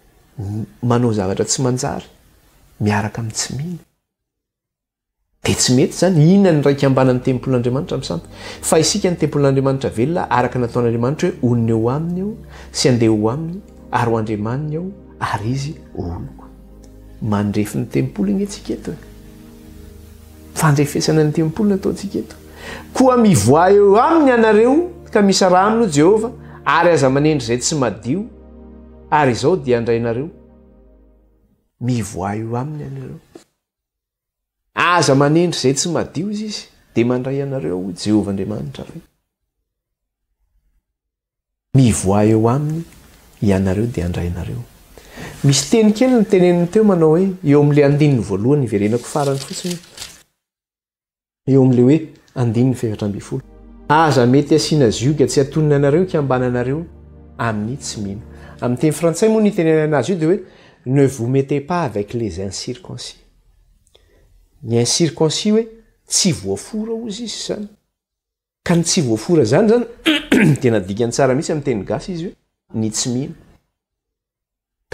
S1: Manao zavatra tsy manjary, miaraka amin'ny tsy mino. Dia tsy mety zany. Inona ny raiky ambanan'ny tempolin'Andriamanitra amin'ny sampy? Fa isika ny tempolin'Andriamanitra velona araka nataon'Andriamanitra hoe onona eo aminy eo sy andeha ho aminy ary ho andriamaniny eo ary izy oloko. Mandrefy ny tempolo iny antsika eto. Fandrefesana ny tempolo ataontsika eto. Koa mivoa eo aminy ianareo ka misy rano Jehova ary aza manendry izay tsy madio ary izao dia andrainareo. Mivoa eo aminy ianareo. Aza manendry izay tsy madio izy dia mandray anareo Jehova Andriamanitra. Mivoa eo aminy ianareo dia andrainareo. Misy teny kely ny teneniny teo manao hoe eo amin'ilay andininy voalohany iverenako farany fotsiny. Eo amin'ilay hoe andininy fefatra amby folo. Aza mety asiana zioga tsy atonina anareo ikambananareo amin'ny tsy mino. Amin'ny teny frantsay moa ny tenenana azy io dia hoe ne vous mettez pas avec les incirconcis. Ny incirconcis hoe tsy voafora ozy izy zany. Ka ny tsy voafora zany dia nadikany tsara mihitsy amin'ny teny gasy izy hoe ny tsy mino.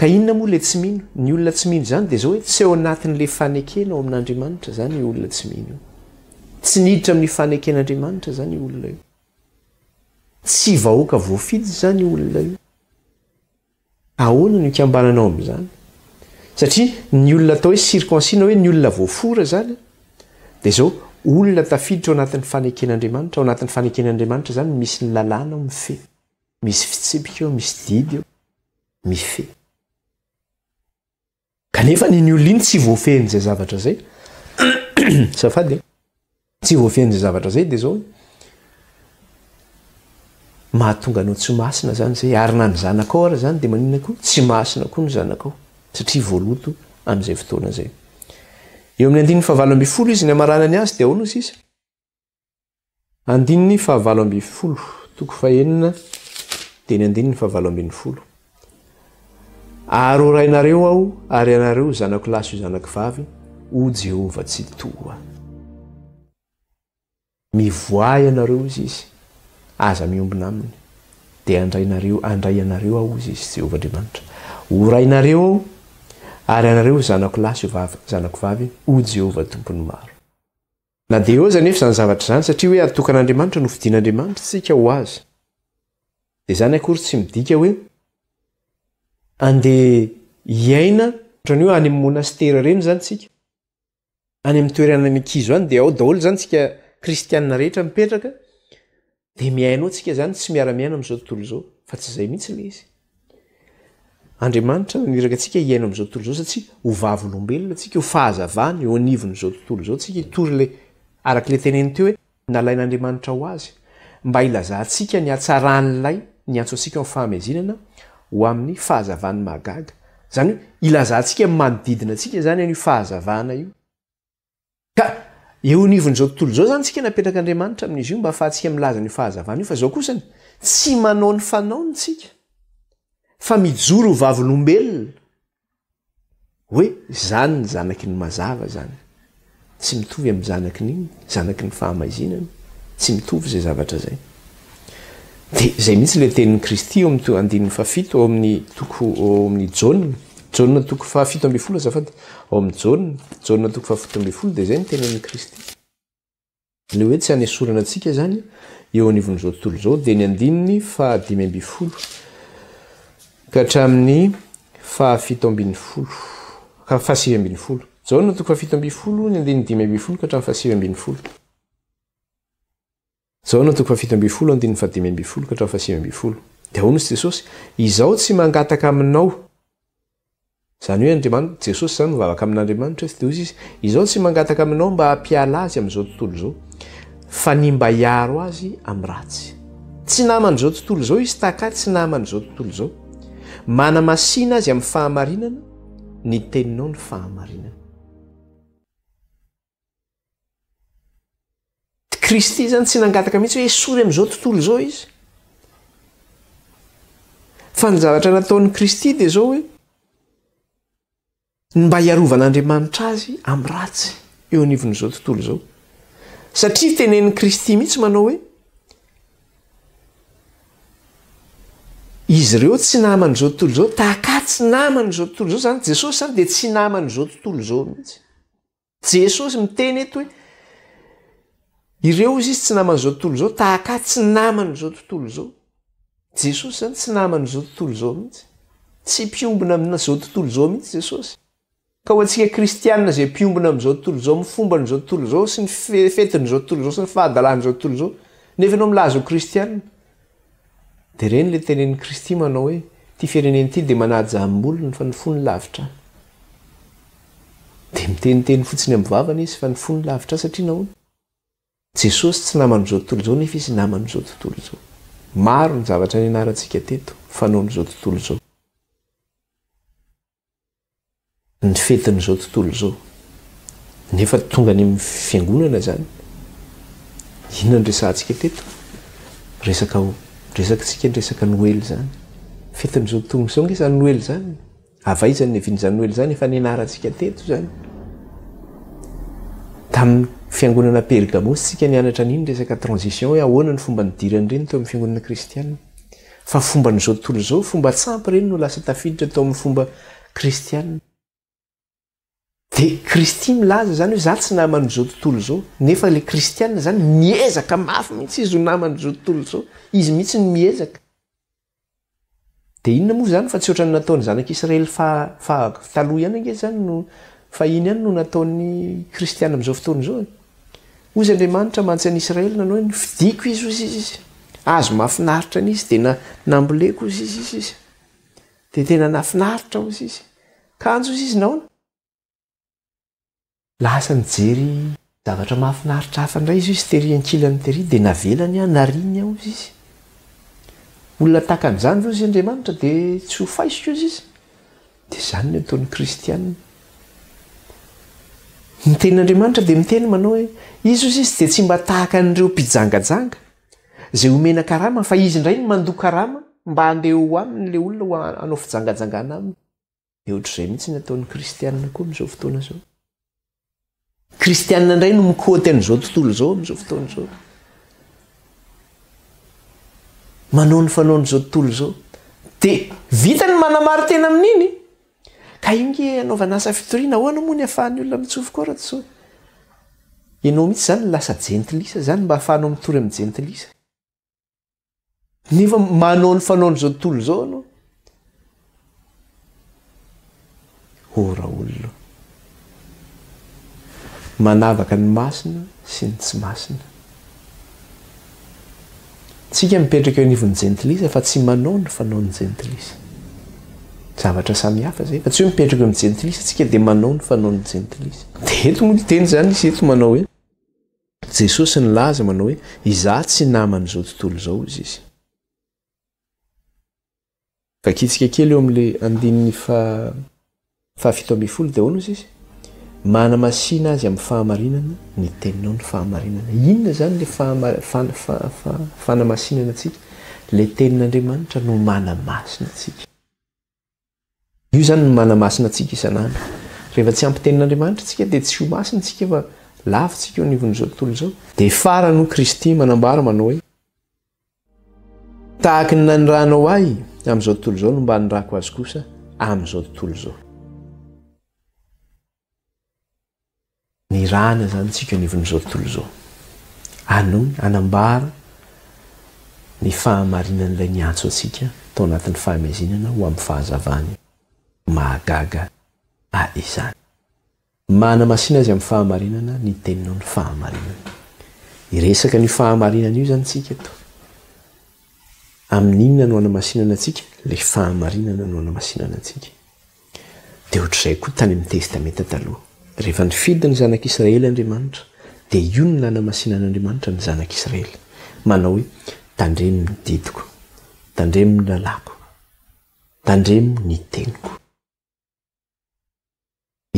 S1: Ka inona moa ilay tsy mino? Ny olona tsy mino zany dia zao hoe tsy ao anatin'ilay fanekena ao amin'Andriamanitra zany io olona tsy mino. Tsy niditra amin'ny faneken'Andriamanitra zany io olona io. Tsy vahoaka voafidy zany io olona io. Ahoana no ikambananao amin'izany? Satria ny olona atao hoe circoncis na hoe ny olona voafora zany dia zao olona tafiditra ao anatin'ny faneken'Andriamanitra. Ao anatin'ny faneken'Andriamanitra zany misy ny lalàna ao mife, misy fitsipika ao, misy didy ao, mife. Kanefa ny olona iny tsy voafehin'izay zavatra zay. Safady tsy voafehin'izay zavatra zay dia zao mahatonga anao tsy masina zany zay. Ary na ny zanakao ara zany dia maninona koa tsy masina koa ny zanakao satria voaloto amin'izay fotoana zay. Eo amin'ny andininy fahavalo amby folo izy ny amaranany azy dia ahoana izy? Andininy fahavalo amby folo toko fahenina dia ny andininy fahavalo amby folo. Ary orainareo aho ary ianareo zanako lahy sy zanako vavy o Jehova tsy toa. Mivoa ianareo izy izy aza miombina aminy dia andray ianareo aho izy Jehova Andriamanitra. Orainareo aho ary ianareo zanako lahy sy zanako vavy o Jehova tompony maro. Na dia eo aza nefa izany zavatra izany satria hoe atokan'Andriamanitra no fidian'Andriamanitra tsika ho azy. Dia zany akory tsy midika hoe andeha hiaina ohatrany hoe any amin'ny monastera reny zany tsika. Any amin'ny toerana mikizo any dia ao daholo zany tsika kristianina rehetra mipetraka dia miainao tsika zany tsy miara-miaina amin'izao tontolo izao fa tsy izay mihitsy ilay izy. Andriamanitra naniraka antsika hiaina amin'izao tontolo izao satria ho vavolombelona tsika, ho fahazavana eo anivon'izao tontolo izao tsika hitory arak'ilay teneny teo hoe nalain'Andriamanitra ho azy mba ilazantsika ny hatsaran'ilay ny antso antsika amin'ny fahamezinana ho amin'ny fahazavany mahagaga. Zany hoe ilazantsika manodidina antsika zany io fahazavana io. Ka eo anivon'izao tontolo izao zany tsika napetrak'Andriamanitra amin'izy io mba ahafahantsika milaza ny fahazavana io fa zao kosany tsy manao ny fanaony tsika fa mijoro ho vavolombelona hoe zany ny zanaky ny mazava zany. Tsy mitovy amin'ny zanaky ny zanaky ny fahamaizinana, tsy mitovy zay zavatra zay. Dia zay mihitsy ilay tenin'ny Kristy ao amin'ny andininy fafito ao amin'ny Jaune toko fafito amby folo azafady ao amin'ny Jaune toko fafito amby folo dia zay ny tenin'ny Kristy. Ilay hoe tsy hanesorana antsika zany eo anivon'izao tontolo izao dia ny andininy fahadimy amby folo ka hatramin'ny fahafito ambin'ny folo ka fahasivy ambin'ny folo. Jaune toko fafito amby folo ny andininy dimy amby folo ka hatramin'ny fahasivy ambin'ny folo. Jaune toko fafito amby folo andininy fahadimy amby folo ka hatramin'ny fahasivy amby folo. dia hono izy Jesosy izaho tsy mangataka aminao zany hoe Andriamanitra Jesosy zany mivavaka amin'Andriamanitra dia hozy izy izaho tsy mangataka aminao mba hampiala azy amin'izao tontolo izao fa ny mba hiaro azy amin'ny ratsy tsy naman'izao tontolo izao izy tahaka tsy naman'izao tontolo izao manamasina azy amin'ny fahamarinana ny teninao ny fahamarinana Kristy zany tsy nangataka mihitsy hoe esory amin'izao tontolo izao izy fa ny zavatra nataon'ny Kristy dia zao hoe mba hiarovan'Andriamanitra azy amin'ny ratsy eo anivon'izao tontolo izao satria tenenin'ny Kristy mihitsy manao hoe izy ireo tsy naman'izao tontolo izao tahaka tsy naman'izao tontolo izao zany Jesosy zany dia tsy naman'izao tontolo izao mihitsy Jesosy miteny eto hoe ireo izy tsy naman'izao tontolo izao tahaka tsy naman'izao tontolo izao Jesosy zany tsy naman'izao tontolo izao mihitsy tsy mpiombona amin'izao tontolo izao mihitsy Jesosy ka ho antsika kristianina izay mpiombona amin'izao tontolo izao mifomban'izao tontolo izao sy ny fetin'izao tontolo izao sy ny fahadalan'izao tontolo izao nefa ianao milaza ho kristianina dia ireny ilay tenen'ny Kristy manao hoe ity firenena ity dia manaja amin'olona fa ny fony lavitra dia miteniteny fotsiny amin'ny vavana izy fa ny fony lavitra satria nahoana Jesosy tsy naman'izao tontolo izao nefa izy naman'izao tontolo izao maro ny zavatra nianarantsika teto fanaon'izao tontolo izao ny fetin'izao tontolo izao nefa tonga any amin'ny fiangonana zany inona ny resantsika teto resakatsika ny resaka Noely zany fetin'izao tontolo izao nge zany Noely zany avaizany nevin'izany Noely zany efa nianarantsika teto zany tamin'ny fiangonana Pergamos tsika nianatra an'iny resaka transition hoe ahoana ny fomba nidirany ireny teo amin'ny fiangonana kristianina fa fomban'izao tontolo izao fomba tsampy ireny no lasa tafiditra tao amin'ny fomba kristianina dia Kristy milaza zany hoe za tsy naman'izao tontolo izao nefa ilay kristianina zany miezaka mafy mihitsy izy ho naman'izao tontolo izao izy mihitsy ny miezaka dia inona moa zany fa tsy ohatrany nataony zanak'Israely taloha ihany ange zany no fa iny ihany no nataon'ny kristianina amin'izao fotoana izao ozy Andriamanitra mantsy an'i Israely nanao hoe nifidiko izy ozy izy azo mahafinaritra n'izy dia namboleko ozy izy dia tena nafinaritra ozy izy kanjo ozy izy naona lasa nijery zavatra mahafinaritra hafa indray izy tery ankilany tery dia navelany nariny ozy izy olona tahaka an'izany ozy Andriamanitra dia tsy ho faisika ozy izy dia izany ny ataon'ny kristianina ny tenin'Andriamanitra dia miteny manao hoe izy ozy izy dia tsy mba tahaka an'ireo mpijangajanga izay omena karama fa izy indray ny mandoa karama mba handeha ho aminy ilay olona hanao fijangajangana aminy dia ohatr'izay mihitsy ny ataon'ny kristianina koa amin'izao fotoana izao kristianina indray no mikoty an'izao tontolo izao amin'izao fotoana izao manao ny fanaon'izao tontolo izao dia vita ny manamary tena amin'iny ka inge anaovana asa fitoriana ahoana moa ny ahafahan'ny olona mitsofoka raha tso ianao mihitsy zany lasa jentilisa zany mba ahafahanao mitory amin'ny jentilisa nefa manao ny fanaon'izao tontolo izao anao ora olona manavaka ny masina sy ny tsy masina tsika mipetraka eo anivon'ny jentilisa fa tsy manao ny fanaon'ny jentilisa zavatra samihafa zay fa tsy hoe mipetraka eo amin'ny jentilisa tsika dia manao ny fanaon'ny jentilisa dia eto moa teny zany izy eto manao hoe Jesosy nilaza manao hoe izaho tsy naman'izao tontolo izao izy izy vakitsika kely eo amin'ilay andininy fahafito ambin'ny folo dia ahoana izy izy manamasina azy amin'ny fahamarinana ny teninao ny fahamarinana inona zany ilay fanamasinana antsika ilay tenin'Andriamanitra no manamasina antsika io zany no manamasina antsika isan'andro rehefa tsy ampy tenin'Andriamanitra antsika dia tsy ho masina antsika fa lavitsika eo anivon'izao tontolo izao dia farany ho Kristy manambara manao hoe tahaka ny naniranao ahy amin'izao tontolo izao no mba nirako azy kosa amin'izao tontolo izao ny rana zany tsika anivon'izao tontolo izao anambara ny fahamarinan'ilay niantso antsika tao anatin'ny fahamazinana ho amin'ny fahazavany mahagaga izany manamasina azy amin'ny fahamarinana ny teninao ny fahamarinana iresaka ny fahamarinana io zany tsika eto amin'inona no anamasinana antsika le fahamarinana no anamasinana antsika dia ohatr'izay koa tany amin'ny testamenta taloha rehefa nifidy ny zanak'Israely Andriamanitra dia io no nanamasinan'Andriamanitra ny zanak'Israely manao hoe tandremo ny didiko tandremo ny lalako tandremo ny teniko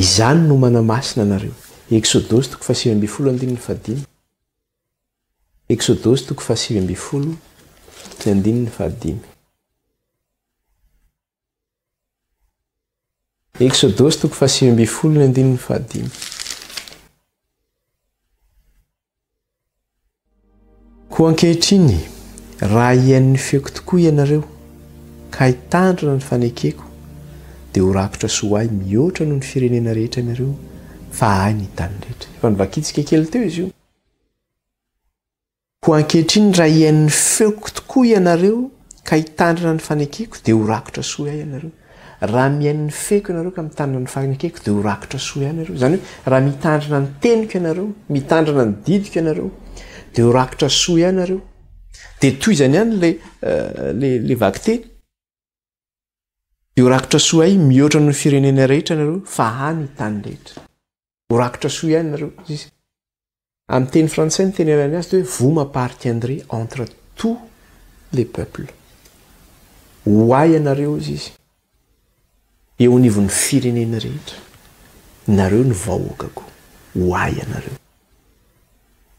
S1: izany no manamasina anareo Exodosy 7:15 Exodosy 7:15 Exodosy 7:15 koa ankehitriny raha iain'ny feoko tokoa ianareo ka hitandrina ny fanekeko dia ho rakotra soa ahy mihoatra noho ny firenena rehetra ianareo fa ahy ny tany rehetra efa nivakitsika kely teo izy io koa ankehitriny raha iain'ny feoko tokoa ianareo ka hitandrina ny fanekeko dia ho rakotra soa ahy ianareo raha miain'ny feoko ianareo ka mitandrina ny fanekeko dia ho rakotra soa ahy ianareo zany hoe raha mitandrina ny teniko ianareo mitandrina ny didiko ianareo dia ho rakotra soa ahy ianareo dia toy izany ihany le vakiteny dia ho rakotra soa ahy mihoatra noho ny firenena rehetra ianareo fa ahy ny tany rehetra ho rakotra soa ahy ianareo izy amin'ny teny frantsay ny teny anany azy dia hoe vous m'appartiendrez entre tous les peuples ho ahy ianareo izy eo anivon'ny firenena rehetra nareo ny vahoakako ho ahy ianareo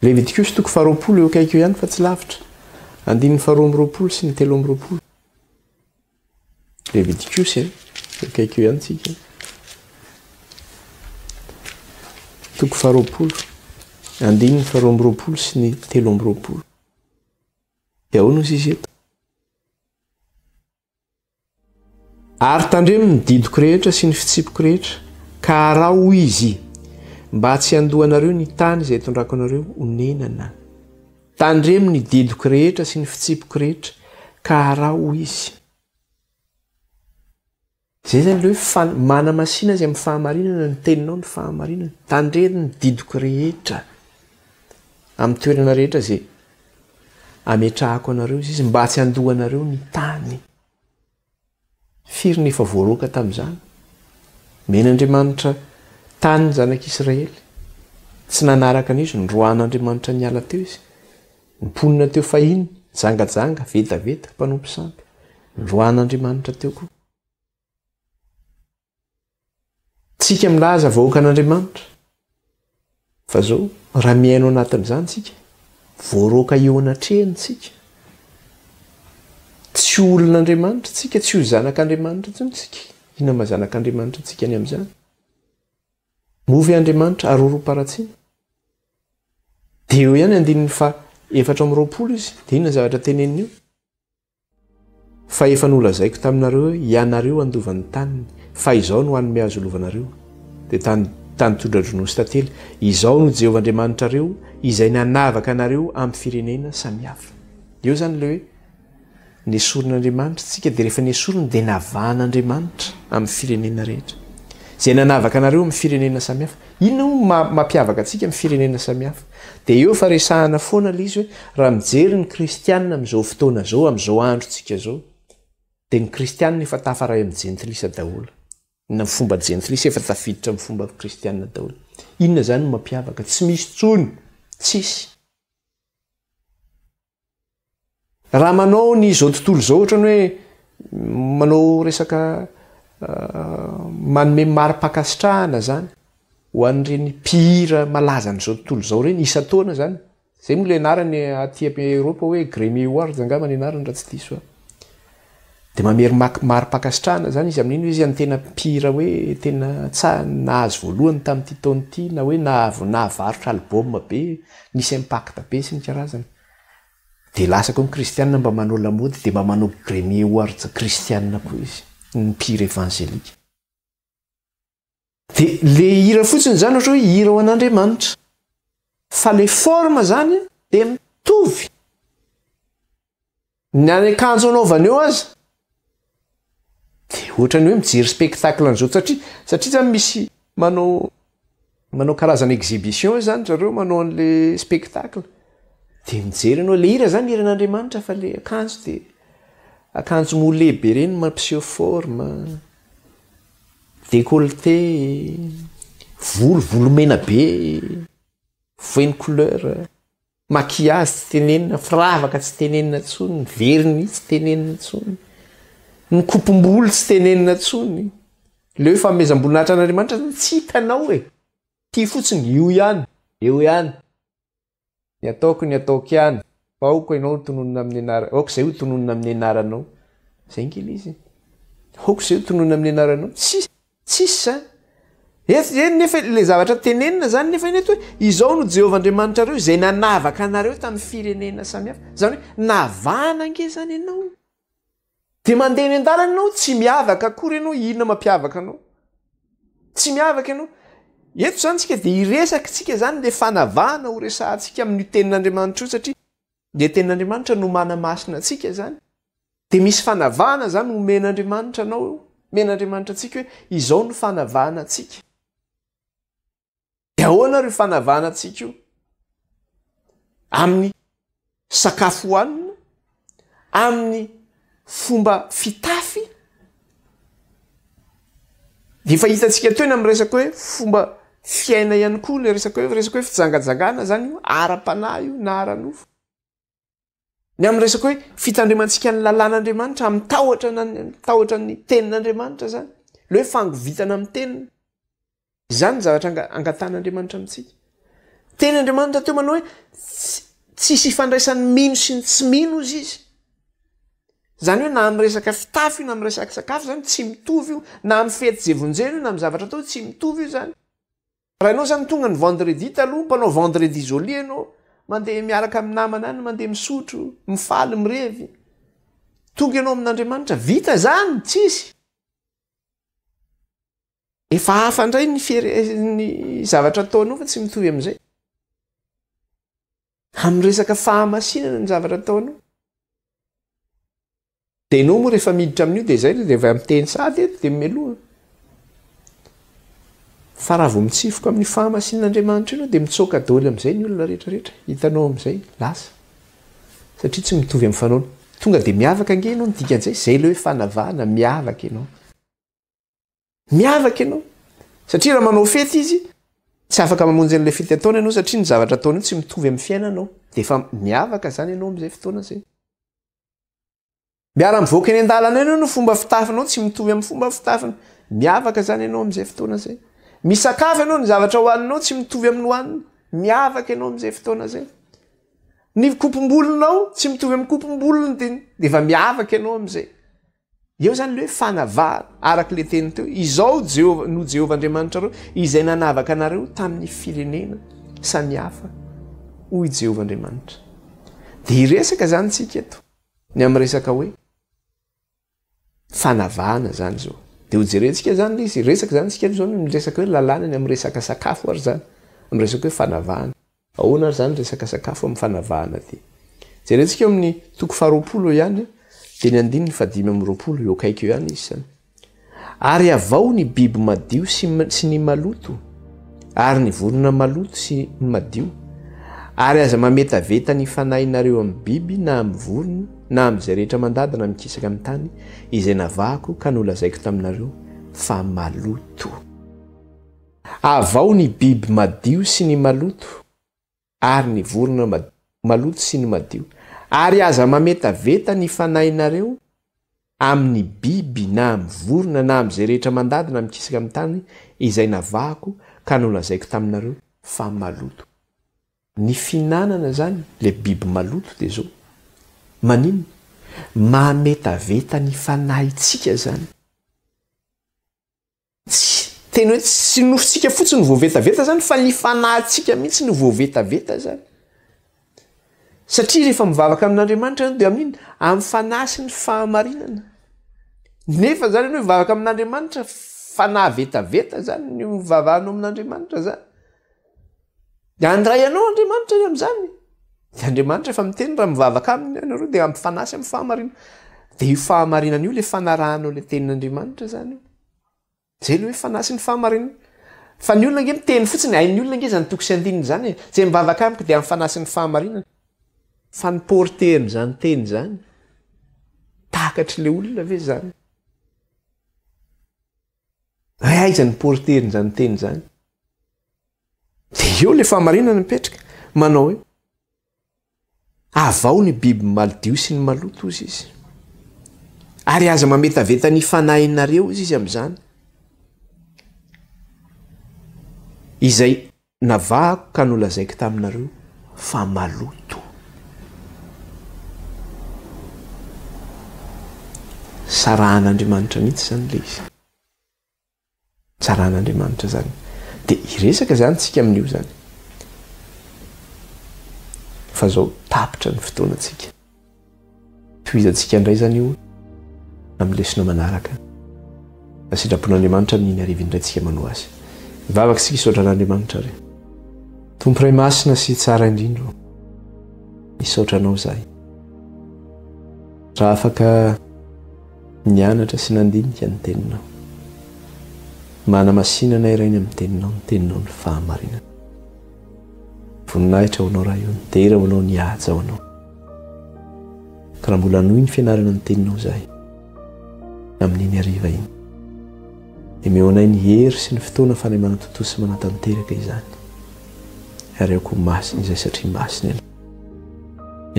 S1: Levitikos 20 eo akaiky eo ihany fa tsy lavitra 9:20 sy 3:20 Levitikos eo akaiky eo ihany tsika 20 9:20 sy 3:20 dia ahoana izy eto ary tandremo ny didiko rehetra sy ny fitsipiko rehetra ka arao izy mba tsy handohanareo ny tany izay tondrako anareo honenana tandremo ny didiko rehetra sy ny fitsipiko rehetra ka arao izy zay zany le hoe manamasina azy amin'ny fahamarinana ny teninao ny fahamarinana tandremo ny didiko rehetra amin'ny toerana rehetra izay ametrahako anareo izy mba tsy handohanareo ny tany firy ny efa voaroaka tamin'izany men'Andriamanitra tany ny zanak'Israely tsy nanaraka an'izy nroan'Andriamanitra niala teo izy niponina teo fahiny jangajanga vetaveta mpanompo sampy nroan'Andriamanitra teo koa tsika milaza vahoaka an'Andriamanitra fa zao raha miaino anatin'izany tsika voaroaka eo anatrehany tsika tsy olon'Andriamanitra tsika tsy ho zanak'Andriamanitra tsony tsika ina mazanak'Andriamanitra tsika any amin'izany movy Andriamanitra aroroaparatsiana dia eo ihany 4:20 izy dia inona zavatra teneniny io fa efa nolazaiko taminareo ianareo andovan'ny taniny fa izao no hanome azo olovanareo dia tany tondra-dronosy tantely izao no Jehovah Andriamanitra reo izay nanavaka anareo amin'ny firenena samihafa eo zany le hoe nesoron'Andriamanitra tsika dia rehefa nesorony dia navan'Andriamanitra amin'ny firenena rehetra zay nanavaka anareo amin'ny firenena samihafa inona no mampiavaka antsika amin'ny firenena samihafa dia eo fa resahana foana le izy hoe raha mijery ny kristianina amin'izao fotoana zao amin'izao andro tsika zao dia ny kristianina efa tafaray amin'ny jentilisa daholo na fomba jentilisa efa tafiditra amin'ny fomba kristianina daholo inona zany no mampiavaka tsy misy tsony tsisy raha manao ny izao tontolo izao ohatrany hoe manao resaka manome mari-pakasitrahana zany ho an'ireny mpihira malaza n'izao tontolo izao reny isa-taona zany zay moa le anarany aty Eropa hoe Grammy Awards angamba ny anarany raha tsy diso dia mamery mari-pakasitrahana zany izy amin'iny izy any tena mpihira hoe tena nahazo voalohany tamin'ity taona ity na hoe nahavarotra album be nisy impact be sy ny karazany dia lasako ny kristianina mba manao lamody dia mba manao Grammy Awards kristianina koa izy ny mpihira evangelika dia le hira fotsiny zany ohatra hoe hira ho an'Andriamanitra fa le forma zany dia mitovy ny akanjo anaovana eo aza dia ohatrany hoe mijery spectacle an'izao satria zany misy manao karazana exhibition zany zareo manao an'le spectacle dia mijery anao le hira zany hiran'Andriamanitra fa le akanjo dia akanjo molehibe reny mampiseho forme décolleté volomena be voeny couleur maquillage tsy tenenina firavaka tsy tenenina tsony vernis tsy tenenina tsony ny kopom-bolo tsy tenenina tsony leo famezam-boninahitra an'Andriamanitra tsy hitanao ty fotsiny io ihany eo ihany ny ataoko ihany aoko ianao tononona amin'ny anara aoko zay ho tononona amin'ny anaranao zay ngely izy aoko zay ho tononona amin'ny anaranao tsisy zany nefa le zavatra tenenina zany nefa ineto hoe izao no Jehovah Andriamanitra reo zay nanavaka anareo tamin'ny firenena samihafa zany hoe navana nge zany ianao de mandeha ny an-dalana ianao tsy miavaka akory ianao inona mampiavaka anao tsy miavaka ianao eto zany tsika de iresaka tsika zany le fanavana ho resahantsika amin'ny tenin'Andriamanitra io satria le tenin'Andriamanitra no manamasina atsika zany de misy fanavana zany omen'Andriamanitra anao men'Andriamanitra atsika hoe izao no fanavana atsika de ahoana reo fanavana atsika io amin'ny sakafo hohanina amin'ny fomba fitafy de fa hitantsika teo eny amin'ny resaka hoe fomba fiaina ihany koa le resaka hoe fijangajangana zany io ara-panahy io na ara-nofo ny amin'ny resaka hoe fitandrimantsika ny lalàn'Andriamanitra amin'ny tahotra ny tenin'Andriamanitra zany le hoe fangovitana amin'ny tenina zany zavatra angatan'Andriamanitra amintsika tenin'Andriamanitra teo manao hoe tsisy ifandraisan'ny mino sy ny tsy mino izy zany hoe na amin'ny resaka fitafy io na amin'ny resaka sakafo zany tsy mitovy io na amin'ny fety jevonjeno io na amin'ny zavatra atao tsy mitovy io zany raha ianao zany tonga ny vendredi taloha mpanao vendredi joli ianao mandeha miaraka amin'ny namana any mandeha misotro mifaly mirevy tonga ianao amin'Andriamanitra vita zany tsisy efa hafa indray ny zavatra ataonao fa tsy mitovy amin'izay amin'ny resaka fahamasinana ny zavatra ataonao de ianao moa rehefa miditra amin'io de zay de va miteny sady eto de mimeloha fa raha vao mitsifoka amin'ny fahamasinan'Andriamanitra ianao de mitsoka daholo amin'izay ny olona rehetrarehetra hitanao amin'izay lasa satria tsy mitovy amin'ny fanaony tonga de miavaka ange ianao ny dikan'izay zay le hoe fanavana miavaka ianao satria raha manao fety izy tsy afaka mamonjy an'le fety ataona ianao satria ny zavatra ataonao tsy mitovy amin'ny fiainanao de efa miavaka zany ianao amin'izay fotoana zay miara mivoaka eny an-dalana eny no fomba fitafinao tsy mitovy amin'ny fomba fitafina miavaka zany ianao amin'izay fotoana zay misakafo ianao ny zavatra hohaninao tsy mitovy amin'ny hohanina miavaka ianao amin'izay fotoana zay ny kopom-bolonao tsy mitovy amin'ny kopom-bolony de efa miavaka ianao amin'izay eo zany le hoe fanavana araka le teny teo izao no Jehovah Andriamanitra reo izay nanavaka anareo tamin'ny firenena samihafa hoy Jehovah Andriamanitra de iresaka zany tsika eto ny amin'ny resaka hoe fanavana zany zao de ho jerentsika zany le izy resaka zany tsika zao ny resaka hoe lalàna ny amin'ny resaka sakafo ary zany amin'ny resaka hoe fanavana ahoana ary zany resaka sakafo amin'ny fanavana ty jerentsika eo amin'ny toko 20 ihany de ny 9:20 eo akaiky eo ihany izy zany ary avao ny biby madio sy ny maloto ary ny vorona maloto sy ny madio ary aza mametaveta ny fanahinareo amin'ny biby na amin'ny vorona na amin'izay rehetra mandadina mikisaka amin'ny tany izay navahako ka nolazaiko taminareo fa maloto avao ny biby madio sy ny maloto ary ny vorona maloto sy ny madio ary aza mametaveta ny fanahinareo amin'ny biby na amin'ny vorona na amin'izay rehetra mandadina mikisaka amin'ny tany izay navahako ka nolazaiko taminareo fa maloto ny finanana zany le biby maloto de zao manino mametaveta ny fanahitsika zany teny hoe tsy nofitsika fotsiny voavetaveta zany fa ny fanahintsika mihitsy no voavetaveta zany satria rehefa mivavaka amin'Andriamanitra de amin'iny amin'ny fanahy sy ny fahamarinana nefa zany hoe mivavaka amin'Andriamanitra fanavetaveta zany ny mivavahanao amin'Andriamanitra zany de andray ianao Andriamanitra amin'izany de Andriamanitra efa miteny raha mivavaka aminy ianareo de amin'ny fanahy sy amin'ny fahamarinana de io fahamarinana io le fanarahanao le tenin'Andriamanitra zany io zay le hoe fanahy sy ny fahamarinana fa ny olona nge miteny fotsiny hain'ny olona nge zany toko sy andininy zany zay mivavaka amiko de amin'ny fanahy sy ny fahamarinana fa ny porteny zany teny zany miakatra le olona ve zany aiza ny porteriny zany teny zany de eo le fahamarinana mipetraka manao hoe avao ny biby maldio sy ny maloto ozy izy ary aza mametaveta ny fanahinareo izy am'izany izay navahako ka nolazaiko taminareo fa maloto sarahan'Andriamanitra mihitsy zany le izy sarahan'Andriamanitra zany de iresaka zany tsika amin'io zany fa zao tapitra ny fotoanatsika toizantsika indray zany io amin'ny lesona manaraka sitrapon'Andriamanitra amin'iny arivo indray tsika manao azy mivavaka sika hisaotra an'Andriamanitra re Tompo iray masina sy tsara indrindra hisaotranao zahay raha afaka nianatra sy nandinika ny teninao mana-masinana irainy amin'ny teninao ny teninao ny fahamarinana voninahitra ho anao raha io nitera ho anao nihaja ho anao ka raha mbola nohy ny fianarana ny teninao zahay amin'iny ariva iny de meonay ny hery sy ny fotoana fanay manatoto sy manatanteraka izany ary ako masina izay satria masina ianao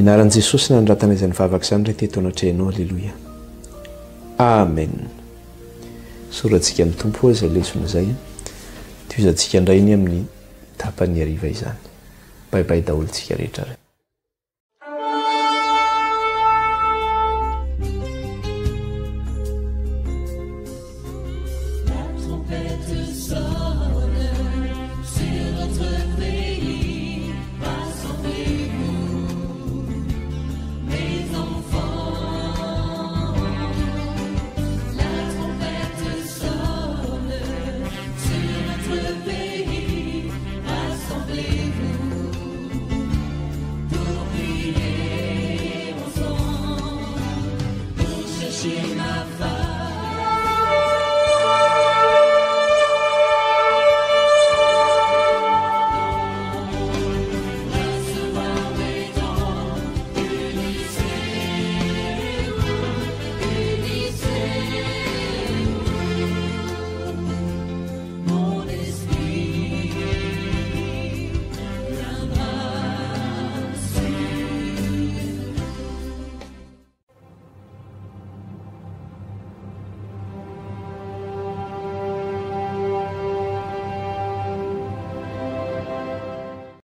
S1: inaran'i Jesosy nanratana izany vavaka izany ray teto anatrehanao alleloia amen soratsika ny tompo izay lesona zay toizantsika indray ny amin'ny tapany ariva izany baibai daholo tsika rehetra ray